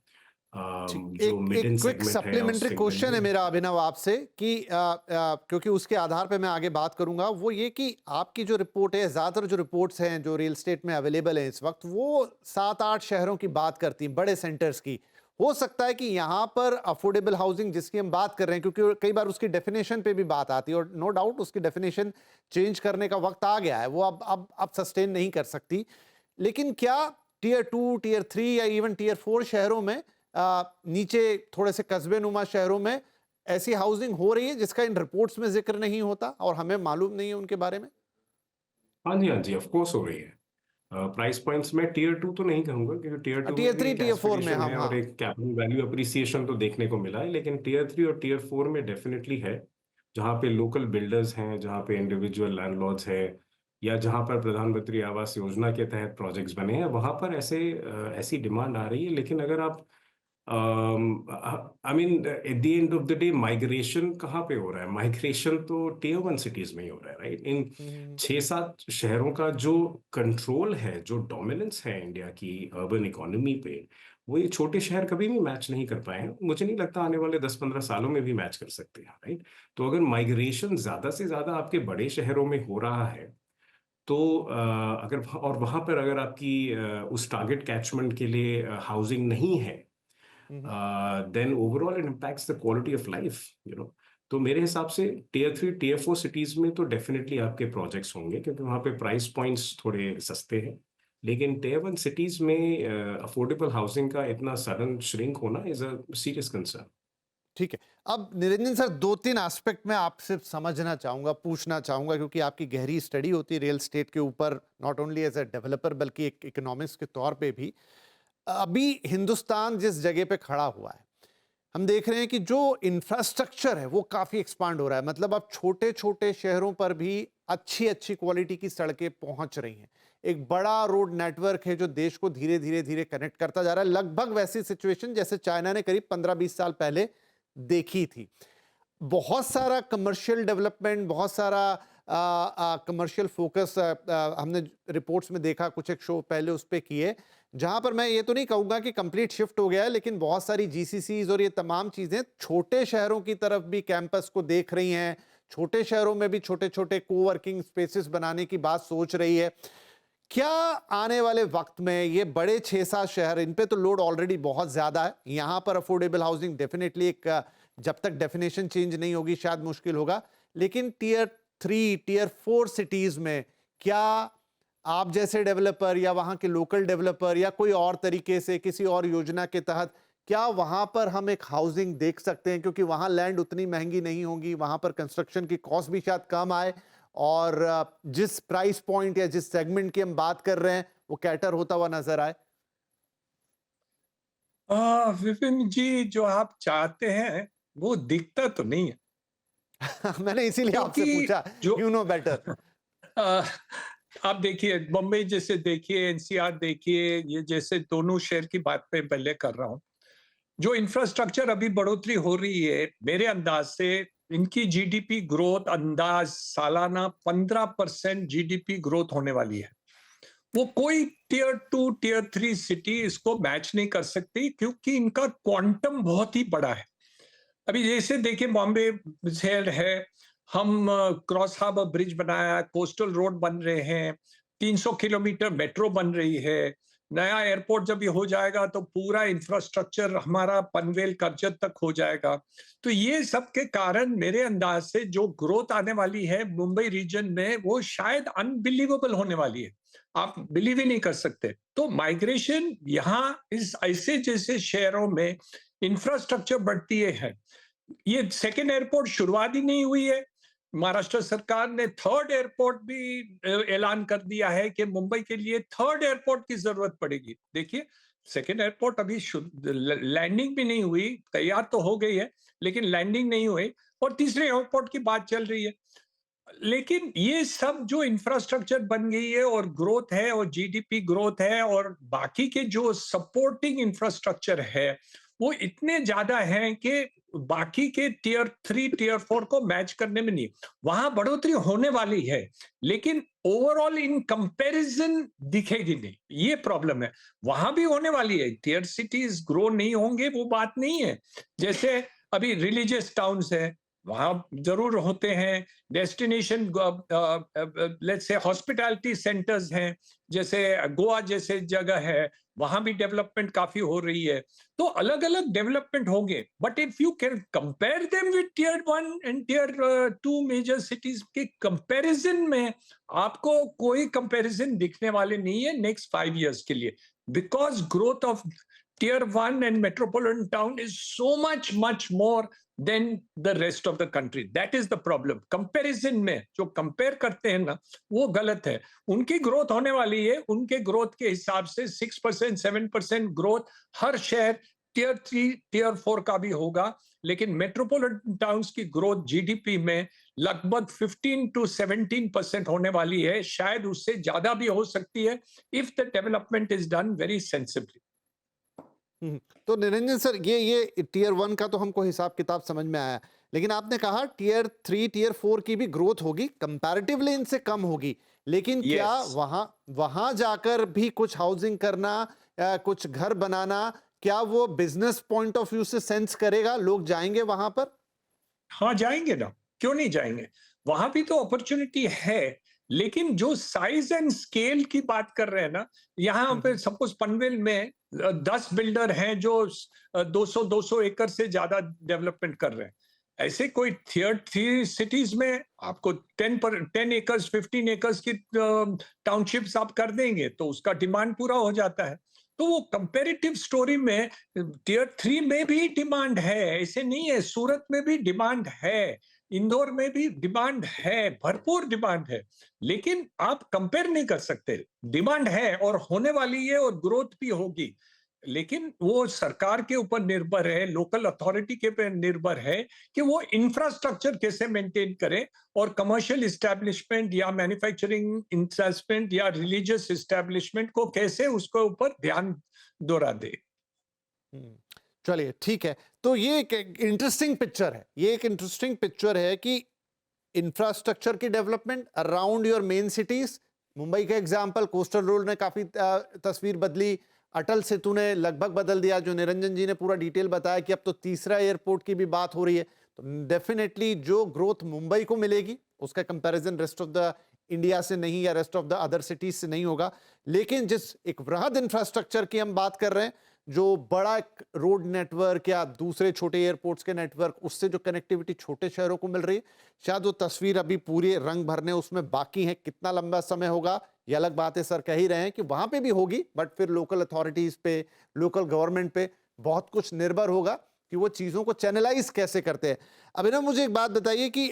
B: जो मिड एंड
A: क्विक
B: सेगमेंट है उस
A: सप्लीमेंट्री
B: सेगमेंट
A: क्वेश्चन है
B: में।
A: मेरा अभिनव आपसे कि क्योंकि उसके आधार पे मैं आगे बात करूंगा, वो ये कि आपकी जो रिपोर्ट है, ज्यादातर जो रिपोर्ट्स हैं जो रियल एस्टेट में अवेलेबल हैं इस वक्त, वो 7-8 शहरों की बात करती हैं, बड़े सेंटर्स की। हो सकता है कि यहाँ पर अफोर्डेबल हाउसिंग जिसकी हम बात कर रहे हैं, क्योंकि कई बार उसकी डेफिनेशन पे भी बात आती है, और नो डाउट उसकी डेफिनेशन चेंज करने का वक्त आ गया है, वो अब सस्टेन नहीं कर सकती। लेकिन क्या टीयर 2, टीयर 3 या इवन टीयर 4 शहरों में नीचे थोड़े से कस्बे नुमा शहरों में ऐसी हाउसिंग हो रही है जिसका इन रिपोर्ट्स में जिक्र नहीं होता और हमें मालूम नहीं है उनके बारे में?
B: हाँ जी, ऑफ कोर्स हो रही है। प्राइस पॉइंट्स में टियर 2 तो नहीं कहूंगा, क्योंकि टियर 2
A: टियर
B: में भी
A: थ्री
B: एक
A: टियर फोर में
B: एस्पिरेशन
A: हम,
B: है
A: हाँ।
B: और एक कैपिटल वैल्यू अप्रिसिएशन तो देखने को मिला है, लेकिन टियर 3 और टियर 4 में डेफिनेटली है, जहाँ पे लोकल बिल्डर्स हैं, जहाँ पे इंडिविजुअल लैंडलॉर्ड्स हैं, या जहाँ पर प्रधानमंत्री आवास योजना के तहत प्रोजेक्ट्स बने हैं, वहाँ पर ऐसी डिमांड आ रही है। लेकिन अगर आप I mean at the end of the day migration कहाँ पे हो रहा है? माइग्रेशन तो टियर 1 सिटीज में ही हो रहा है, राइट? इन
A: हम्म।
B: 6-7 शहरों का जो कंट्रोल है, जो डोमिनेंस है इंडिया की अर्बन इकोनॉमी पे, वो ये छोटे शहर कभी भी मैच नहीं कर पाए हैं। मुझे नहीं लगता आने वाले 10-15 सालों में भी मैच कर सकते हैं, राइट? तो अगर माइग्रेशन ज्यादा से ज्यादा आपके बड़े शहरों में हो रहा है, तो अगर और वहां पर अगर आपकी उस टारगेट कैचमेंट के लिए हाउसिंग नहीं है,
A: हम्म।
B: then overall it impacts the quality of life, you know। तो मेरे हिसाब से टियर 3 टियर 4 सिटीज में तो डेफिनेटली आपके प्रोजेक्ट्स होंगे, क्योंकि वहाँ पे प्राइस पॉइंट्स थोड़े सस्ते हैं। लेकिन टियर 1 सिटीज में अफोर्डेबल हाउसिंग का इतना सडन श्रिंक होना इज अ सीरियस कंसर्न।
A: ठीक है। अब निरंजन सर, 2-3 एस्पेक्ट में आपसे समझना चाहूंगा, पूछना चाहूंगा, क्योंकि आपकी गहरी स्टडी होती है रियल एस्टेट के ऊपर, not only as a developer बल्कि एक इकोनॉमिस्ट के तौर पे भी। अभी हिंदुस्तान जिस जगह पे खड़ा हुआ है, हम देख रहे हैं कि जो इंफ्रास्ट्रक्चर है वो काफी एक्सपांड हो रहा है। मतलब अब छोटे छोटे शहरों पर भी अच्छी अच्छी क्वालिटी की सड़कें पहुंच रही हैं। एक बड़ा रोड नेटवर्क है जो देश को धीरे धीरे धीरे कनेक्ट करता जा रहा है। लगभग वैसी सिचुएशन जैसे चाइना ने करीब 15-20 साल पहले देखी थी। बहुत सारा कमर्शियल डेवलपमेंट, बहुत सारा कमर्शियल फोकस हमने रिपोर्ट्स में देखा, कुछ एक शो पहले उस पर किए, जहां पर मैं ये तो नहीं कहूंगा कि कंप्लीट शिफ्ट हो गया है, लेकिन बहुत सारी जीसीसीज और ये तमाम चीजें छोटे शहरों की तरफ भी कैंपस को देख रही हैं। छोटे शहरों में भी छोटे छोटे कोवर्किंग स्पेसेस बनाने की बात सोच रही है। क्या आने वाले वक्त में ये बड़े 6-7 शहर, इन पे तो लोड ऑलरेडी बहुत ज्यादा है, यहां पर अफोर्डेबल हाउसिंग डेफिनेटली एक, जब तक डेफिनेशन चेंज नहीं होगी शायद मुश्किल होगा, लेकिन टियर 3 टियर 4 सिटीज में क्या आप जैसे डेवलपर या वहां के लोकल डेवलपर या कोई और तरीके से किसी और योजना के तहत क्या वहां पर हम एक हाउसिंग देख सकते हैं? क्योंकि वहां लैंड उतनी महंगी नहीं होगी, वहां पर कंस्ट्रक्शन की कॉस्ट भी शायद कम आए, और जिस प्राइस पॉइंट या जिस सेगमेंट की हम बात कर रहे हैं वो कैटर होता हुआ नजर आए।
C: विपिन जी, जो आप चाहते हैं वो दिखता तो नहीं है,
A: मैंने इसीलिए आपसे
C: क्योंकि
A: पूछा,
C: जो
A: यू नो बेटर।
C: अ, आप देखिए बम्बई जैसे, देखिए एनसीआर, देखिए ये जैसे दोनों शहर की बात पे पहले कर रहा हूं। जो इंफ्रास्ट्रक्चर अभी बढ़ोतरी हो रही है, मेरे अंदाज से इनकी जीडीपी ग्रोथ अंदाज सालाना 15% जीडीपी ग्रोथ होने वाली है। वो कोई टियर 2 टियर 3 सिटी इसको मैच नहीं कर सकती, क्योंकि इनका क्वांटम बहुत ही बड़ा है। अभी जैसे देखिए बॉम्बे शहर है, हम क्रॉस हार्बर ब्रिज बनाया, कोस्टल रोड बन रहे हैं, 300 किलोमीटर मेट्रो बन रही है, नया एयरपोर्ट जब ये हो जाएगा तो पूरा इंफ्रास्ट्रक्चर हमारा पनवेल करजत तक हो जाएगा। तो ये सब के कारण मेरे अंदाज से जो ग्रोथ आने वाली है मुंबई रीजन में, वो शायद अनबिलीवेबल होने वाली है। आप बिलीव ही नहीं कर सकते। तो माइग्रेशन यहाँ इस ऐसे जैसे शहरों में इंफ्रास्ट्रक्चर बढ़ती है। ये सेकेंड एयरपोर्ट शुरुआत ही नहीं हुई है। महाराष्ट्र सरकार ने थर्ड एयरपोर्ट भी ऐलान कर दिया है कि मुंबई के लिए थर्ड एयरपोर्ट की जरूरत पड़ेगी। देखिए सेकेंड एयरपोर्ट अभी लैंडिंग भी नहीं हुई, तैयार तो हो गई है लेकिन लैंडिंग नहीं हुई, और तीसरे एयरपोर्ट की बात चल रही है। लेकिन ये सब जो इंफ्रास्ट्रक्चर बन गई है और ग्रोथ है और जीडीपी ग्रोथ है और बाकी के जो सपोर्टिंग इंफ्रास्ट्रक्चर है, वो इतने ज्यादा हैं कि बाकी के टियर 3 टियर 4 को मैच करने में नहीं। वहां बढ़ोतरी होने वाली है लेकिन ओवरऑल इन कंपैरिजन दिखेगी नहीं, ये प्रॉब्लम है। वहां भी होने वाली है, टियर सिटीज ग्रो नहीं होंगे वो बात नहीं है। जैसे अभी रिलीजियस टाउन्स है, वहां जरूर होते हैं। Destination let's say hospitality centres हैं, जैसे गोवा जैसे जगह है, वहां भी डेवलपमेंट काफी हो रही है। तो अलग अलग डेवलपमेंट होंगे, but if you can compare them with tier 1 and tier 2 major cities के कंपैरिजन में, आपको कोई कंपैरिजन दिखने वाले नहीं है नेक्स्ट 5 इयर्स के लिए, because growth of tier 1 and metropolitan town is so much more than the rest of the country. That is the problem. Comparison में जो compare करते हैं ना, वो गलत है. उनकी growth होने वाली है, उनके growth के हिसाब से 6% 7% growth हर शहर tier 3 tier 4 का भी होगा. लेकिन मेट्रोपॉलिटन टाउन्स की ग्रोथ जीडीपी में लगभग 15 to 17% होने वाली है. शायद उससे ज्यादा भी हो सकती है if the development is done very sensibly.
A: तो निरंजन सर, ये टीयर 1 का तो हमको हिसाब किताब समझ में आया, लेकिन आपने कहा टीयर 3 टीयर 4 की भी ग्रोथ होगी, कंपैरेटिवली इनसे कम होगी, लेकिन क्या वहां जाकर भी कुछ हाउसिंग करना, कुछ घर बनाना, क्या वो बिजनेस पॉइंट ऑफ व्यू से सेंस करेगा? लोग जाएंगे वहां पर?
C: हाँ, जाएंगे ना, क्यों नहीं जाएंगे? वहां भी तो अपॉर्चुनिटी है, लेकिन जो साइज एंड स्केल की बात कर रहे हैं ना, यहाँ पे सपोज पनवेल में 10 बिल्डर हैं जो 200 एकड़ से ज्यादा डेवलपमेंट कर रहे हैं. ऐसे कोई थियर 3 सिटीज में आपको 10 एकर्स 15 एकर्स की टाउनशिप्स आप कर देंगे तो उसका डिमांड पूरा हो जाता है. तो वो कंपैरेटिव स्टोरी में टियर 3 में भी डिमांड है, ऐसे नहीं है. सूरत में भी डिमांड है, इंदौर में भी डिमांड है, भरपूर डिमांड है, लेकिन आप कंपेयर नहीं कर सकते. डिमांड है और होने वाली है और ग्रोथ भी होगी, लेकिन वो सरकार के ऊपर निर्भर है, लोकल अथॉरिटी के ऊपर निर्भर है कि वो इंफ्रास्ट्रक्चर कैसे मेंटेन करें और कमर्शियल इस्टेब्लिशमेंट या मैन्युफैक्चरिंग इन्वेस्टमेंट या रिलीजियस इस्टेब्लिशमेंट को कैसे उसके ऊपर ध्यान दोहरा दे.
A: चलिए ठीक है, तो ये एक इंटरेस्टिंग पिक्चर है. ये एक इंटरेस्टिंग पिक्चर है कि इंफ्रास्ट्रक्चर की development around your main cities. Mumbai का एग्जांपल, कोस्टल रोड ने काफी तस्वीर बदली, अटल सेतु ने लगभग बदल दिया, जो निरंजन जी ने पूरा डिटेल बताया कि अब तो तीसरा एयरपोर्ट की भी बात हो रही है. तो डेफिनेटली जो ग्रोथ मुंबई को मिलेगी उसका comparison rest of the India से नहीं या rest of the other cities से नहीं होगा. लेकिन जिस एक वृहद इंफ्रास्ट्रक्चर की हम बात कर रहे हैं, जो बड़ा रोड नेटवर्क या दूसरे छोटे एयरपोर्ट्स के नेटवर्क, उससे जो कनेक्टिविटी छोटे शहरों को मिल रही है, शायद वो तस्वीर अभी पूरे रंग भरने उसमें बाकी है. कितना लंबा समय होगा ये अलग बात है. सर कह ही रहे हैं कि वहां पे भी होगी, बट फिर लोकल अथॉरिटीज पे, लोकल गवर्नमेंट पे बहुत कुछ निर्भर होगा कि वो चीजों को चैनलाइज कैसे करते हैं. अभिनव, मुझे एक बात बताइए कि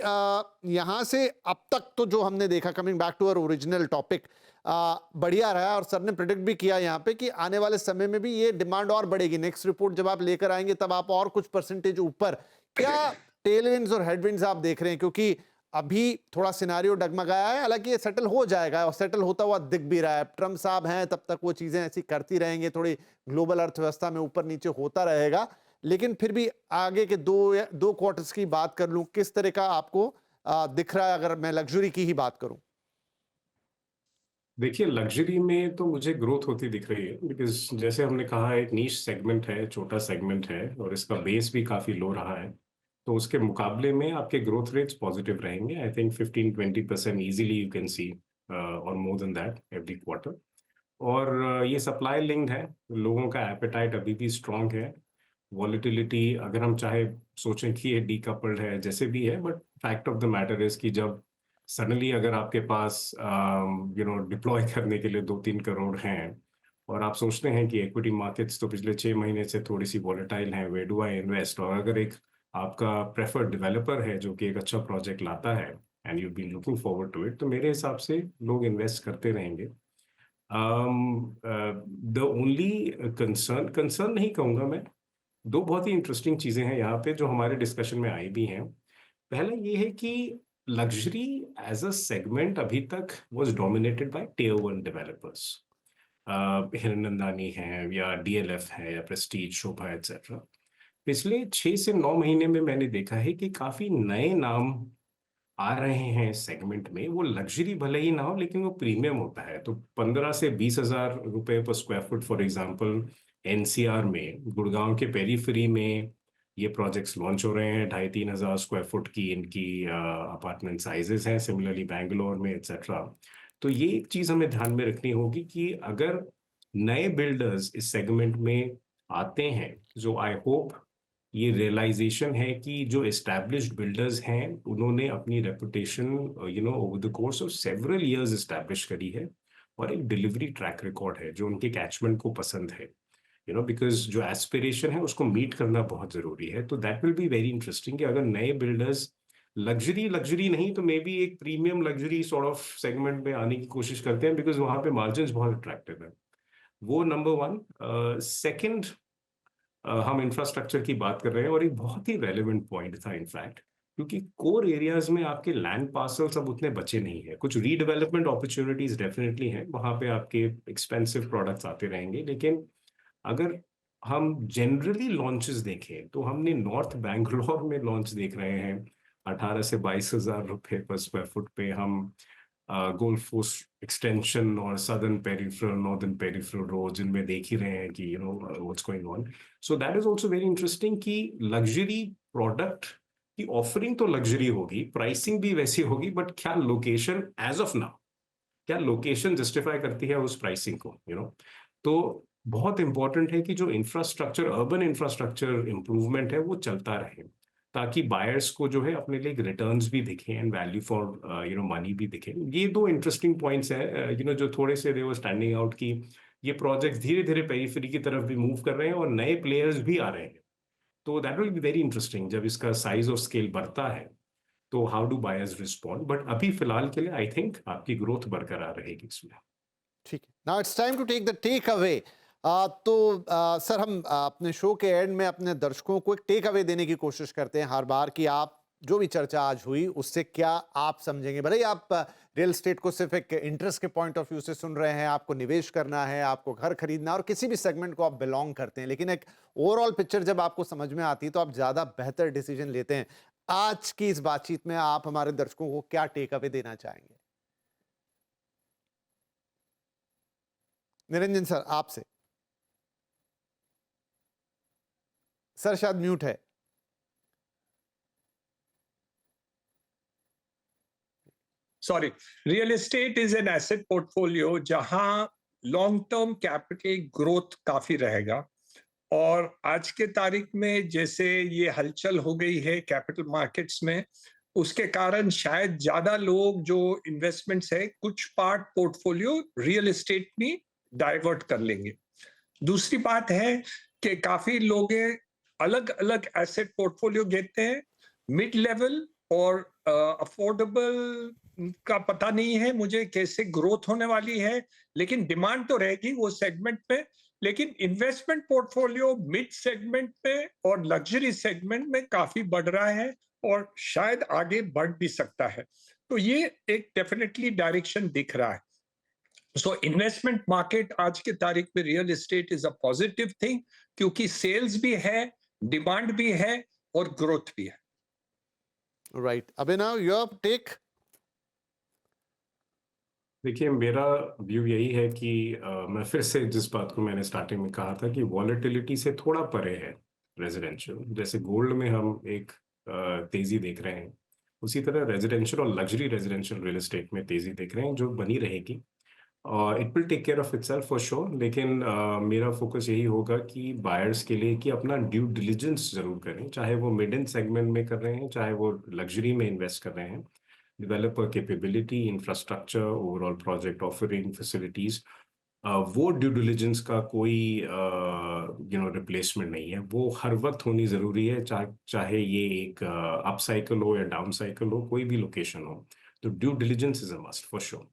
A: यहां से अब तक तो जो हमने देखा, coming back to our original topic, बढ़िया रहा और सर ने प्रेडिक्ट भी किया यहाँ पे कि आने वाले समय में भी ये डिमांड और बढ़ेगी. नेक्स्ट रिपोर्ट जब आप लेकर आएंगे तब आप और कुछ परसेंटेज ऊपर, क्या टेलविंड्स और हेडविंड्स आप देख रहे हैं? क्योंकि अभी थोड़ा सिनारियो डगमगाया है, हालांकि ये सेटल हो जाएगा और सेटल होता हुआ दिख भी रहा है. ट्रम्प साहब हैं तब तक वो चीजें ऐसी करती रहेंगे, थोड़ी ग्लोबल अर्थव्यवस्था में ऊपर नीचे होता रहेगा. लेकिन फिर भी आगे के दो क्वार्टर्स की बात कर लूं, किस तरह का आपको दिख रहा है अगर मैं लग्जरी की ही बात करूं?
B: देखिए, लग्जरी में तो मुझे ग्रोथ होती दिख रही है, बिकॉज जैसे हमने कहा एक नीश सेगमेंट है, छोटा सेगमेंट है और इसका बेस भी काफी लो रहा है. तो उसके मुकाबले में आपके ग्रोथ रेट्स पॉजिटिव रहेंगे. I think 15-20% easily you can see, और more than that every quarter. और ये सप्लाई लिंक्ड है, लोगों का एपेटाइट अभी भी स्ट्रांग है. वॉलिटिलिटी अगर हम चाहे सोचें कि ये डीकपल्ड है, जैसे भी है, but fact of the matter is कि जब सडनली अगर आपके पास डिप्लॉय करने के लिए 2-3 करोड़ हैं और आप सोचते हैं कि इक्विटी मार्केट्स तो पिछले 6 महीने से थोड़ी सी वॉलेटाइल हैं, वेयर डू आई इन्वेस्ट, और अगर एक आपका प्रेफर्ड डेवलपर है जो कि एक अच्छा प्रोजेक्ट लाता है and you been looking forward to it, तो मेरे हिसाब से लोग इन्वेस्ट करते रहेंगे. द ओनली कंसर्न नहीं कहूँगा मैं, दो बहुत ही इंटरेस्टिंग चीज़ें हैं यहाँ पे जो हमारे डिस्कशन में आई भी हैं. पहला ये है कि लग्जरी एज अ सेगमेंट अभी तक was dominated by tier 1 developers. Hiranandani है या डीएलएफ है या प्रेस्टीज, शोभा एटसेट्रा. पिछले 6 से 9 महीने में मैंने देखा है कि काफ़ी नए नाम आ रहे हैं सेगमेंट में. वो लग्जरी भले ही ना हो लेकिन वो प्रीमियम होता है. तो 15 से 20 हजार रुपए पर square foot for example NCR में, गुड़गांव के पेरीफेरी में ये प्रोजेक्ट्स लॉन्च हो रहे हैं. 2,500-3 हजार स्क्वायर फुट की इनकी अपार्टमेंट साइजेस हैं. सिमिलरली बैंगलोर में एट्सेट्रा. तो ये एक चीज़ हमें ध्यान में रखनी होगी कि अगर नए बिल्डर्स इस सेगमेंट में आते हैं, जो आई होप ये रियलाइजेशन है कि जो एस्टैब्लिश्ड बिल्डर्स हैं उन्होंने अपनी reputation over the course of several years establish करी है और एक डिलीवरी ट्रैक रिकॉर्ड है जो उनके कैचमेंट को पसंद है. बिकॉज जो एस्पिरेशन है उसको मीट करना बहुत जरूरी है। तो that will be very interesting कि अगर नए बिल्डर्स लग्जरी नहीं तो मे बी एक premium luxury sort of segment में आने की कोशिश करते हैं, बिकॉज वहां पे मार्जिन बहुत अट्रैक्टिव है। वो नंबर वन। सेकंड, हम इंफ्रास्ट्रक्चर की बात कर रहे हैं और एक बहुत ही रेलेवेंट पॉइंट था इनफैक्ट, क्योंकि कोर एरियाज में आपके लैंड पार्सल्स अब उतने बचे नहीं है। कुछ रीडेवलपमेंट अपॉर्चुनिटीज डेफिनेटली हैं, वहां पे आपके एक्सपेंसिव प्रोडक्ट्स आते रहेंगे, लेकिन अगर हम जनरली लॉन्चेस देखें तो हमने नॉर्थ बैंगलोर में लॉन्च देख रहे हैं 18 से 22 हजार रुपए पर स्क्वायर फुट पे। हम गोल्फ कोस्ट एक्सटेंशन और southern peripheral northern peripheral roads इनमें देख ही रहे हैं कि what's going on. So that is also very interesting कि लग्जरी प्रोडक्ट की ऑफरिंग तो लग्जरी होगी, प्राइसिंग भी वैसी होगी, बट क्या लोकेशन एज ऑफ नाउ, क्या लोकेशन जस्टिफाई करती है उस प्राइसिंग को, तो बहुत इंपॉर्टेंट है कि जो इंफ्रास्ट्रक्चर, अर्बन इंफ्रास्ट्रक्चर इंप्रूवमेंट है वो चलता रहे, ताकि बायर्स को जो है अपने लिए रिटर्न्स भी दिखें एंड वैल्यू फॉर मनी भी दिखे। ये दो इंटरेस्टिंग पॉइंट्स हैं जो थोड़े से दे वर स्टैंडिंग आउट की ये प्रोजेक्ट्स धीरे धीरे पेरिफेरी की तरफ भी मूव कर रहे हैं और नए प्लेयर्स भी आ रहे हैं। तो that will be very interesting जब इसका साइज और स्केल बढ़ता है, तो how do buyers respond. But अभी फिलहाल के लिए आई थिंक आपकी ग्रोथ बरकरार रहेगी इसमें।
A: ठीक है, now it's time to take the takeaway. सर, हम अपने शो के एंड में अपने दर्शकों को एक टेक अवे देने की कोशिश करते हैं हर बार कि आप जो भी चर्चा आज हुई उससे क्या आप समझेंगे। भले ही आप रियल एस्टेट को सिर्फ एक इंटरेस्ट के पॉइंट ऑफ व्यू से सुन रहे हैं, आपको निवेश करना है, आपको घर खरीदना है और किसी भी सेगमेंट को आप बिलोंग करते हैं, लेकिन एक ओवरऑल पिक्चर जब आपको समझ में आती है तो आप ज्यादा बेहतर डिसीजन लेते हैं। आज की इस बातचीत में आप हमारे दर्शकों को क्या टेक अवे देना चाहेंगे? निरंजन सर, आपसे। सर शायद म्यूट है।
C: Sorry, real estate is an asset portfolio जहां लॉन्ग टर्म कैपिटल ग्रोथ काफी रहेगा। और आज के तारीख में जैसे ये हलचल हो गई है कैपिटल मार्केट्स में, उसके कारण शायद ज्यादा लोग जो इन्वेस्टमेंट्स है कुछ पार्ट पोर्टफोलियो रियल एस्टेट में डाइवर्ट कर लेंगे। दूसरी बात है कि काफी लोग अलग अलग एसेट पोर्टफोलियो घेते हैं, मिड लेवल और अफोर्डेबल का पता नहीं है मुझे कैसे ग्रोथ होने वाली है, लेकिन डिमांड तो रहेगी वो सेगमेंट में। लेकिन इन्वेस्टमेंट पोर्टफोलियो मिड सेगमेंट में और लग्जरी सेगमेंट में काफी बढ़ रहा है और शायद आगे बढ़ भी सकता है। तो ये एक डेफिनेटली डायरेक्शन दिख रहा है। सो इन्वेस्टमेंट मार्केट आज के तारीख में real estate is a positive thing, क्योंकि सेल्स भी है, डिमांड भी है और ग्रोथ भी है।
A: Right, Abhinav, your take?
B: देखिए, मेरा व्यू यही है कि मैं फिर से जिस बात को मैंने स्टार्टिंग में कहा था कि वॉलेटिलिटी से थोड़ा परे है रेजिडेंशियल। जैसे गोल्ड में हम एक तेजी देख रहे हैं, उसी तरह रेजिडेंशियल और लग्जरी रेजिडेंशियल रियल एस्टेट में तेजी देख रहे हैं जो बनी रहेगी। It will take care of itself for sure, लेकिन मेरा फोकस यही होगा कि बायर्स के लिए कि अपना ड्यू डिलिजेंस जरूर करें, चाहे वो मिड एंड सेगमेंट में कर रहे हैं, चाहे वो लग्जरी में इन्वेस्ट कर रहे हैं। Developer capability, infrastructure, overall project offering, facilities, वो ड्यू डिलिजेंस का कोई रिप्लेसमेंट नहीं है। वो हर वक्त होनी जरूरी है, चाहे ये एक अप साइकिल हो या डाउन साइकिल हो, कोई भी लोकेशन हो, तो due diligence is a must for sure.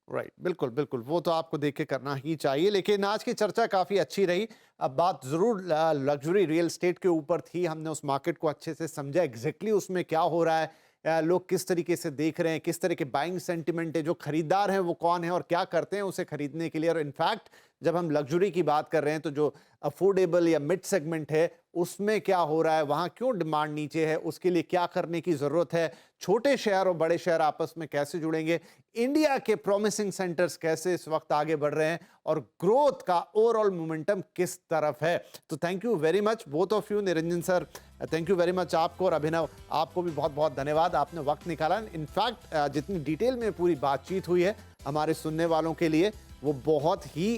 A: Right, बिल्कुल बिल्कुल, वो तो आपको देख के करना ही चाहिए। लेकिन आज की चर्चा काफ़ी अच्छी रही। अब बात ज़रूर लग्जरी रियल एस्टेट के ऊपर थी। हमने उस मार्केट को अच्छे से समझा, एग्जैक्टली उसमें क्या हो रहा है, लोग किस तरीके से देख रहे हैं, किस तरह के बाइंग सेंटिमेंट है, जो खरीदार हैं वो कौन है और क्या करते हैं उसे खरीदने के लिए। और इनफैक्ट जब हम लग्जरी की बात कर रहे हैं तो जो अफोर्डेबल या मिड सेगमेंट है उसमें क्या हो रहा है, वहाँ क्यों डिमांड नीचे है, उसके लिए क्या करने की ज़रूरत है, छोटे शहर और बड़े शहर आपस में कैसे जुड़ेंगे, इंडिया के प्रॉमिसिंग सेंटर्स कैसे इस वक्त आगे बढ़ रहे हैं और ग्रोथ का ओवरऑल मोमेंटम किस तरफ है। तो thank you very much both of you. Niranjan sir, thank you very much आपको, और अभिनव आपको भी बहुत बहुत धन्यवाद, आपने वक्त निकाला। इनफैक्ट जितनी डिटेल में पूरी बातचीत हुई है हमारे सुनने वालों के लिए वो बहुत ही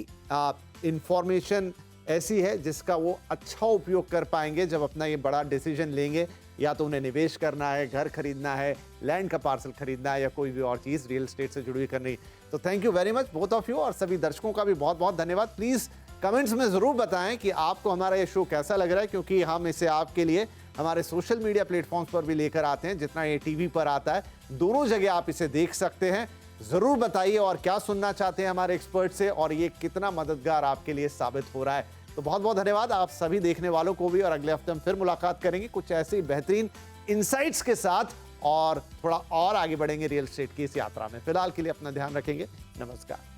A: इंफॉर्मेशन ऐसी है जिसका वो अच्छा उपयोग कर पाएंगे जब अपना ये बड़ा डिसीजन लेंगे, या तो उन्हें निवेश करना है, घर खरीदना है, लैंड का पार्सल खरीदना है या कोई भी और चीज़ रियल एस्टेट से जुड़ी करनी। तो thank you very much both of you, और सभी दर्शकों का भी बहुत बहुत धन्यवाद। प्लीज़ कमेंट्स में ज़रूर बताएं कि आपको हमारा ये शो कैसा लग रहा है, क्योंकि हम इसे आपके लिए हमारे सोशल मीडिया प्लेटफॉर्म्स पर भी लेकर आते हैं। जितना ये टीवी पर आता है, दोनों जगह आप इसे देख सकते हैं। ज़रूर बताइए और क्या सुनना चाहते हैं हमारे एक्सपर्ट से, और ये कितना मददगार आपके लिए साबित हो रहा है। तो बहुत बहुत धन्यवाद आप सभी देखने वालों को भी, और अगले हफ्ते हम फिर मुलाकात करेंगे कुछ ऐसे ही बेहतरीन इंसाइट्स के साथ, और थोड़ा और आगे बढ़ेंगे रियल एस्टेट की इस यात्रा में। फिलहाल के लिए अपना ध्यान रखेंगे। नमस्कार।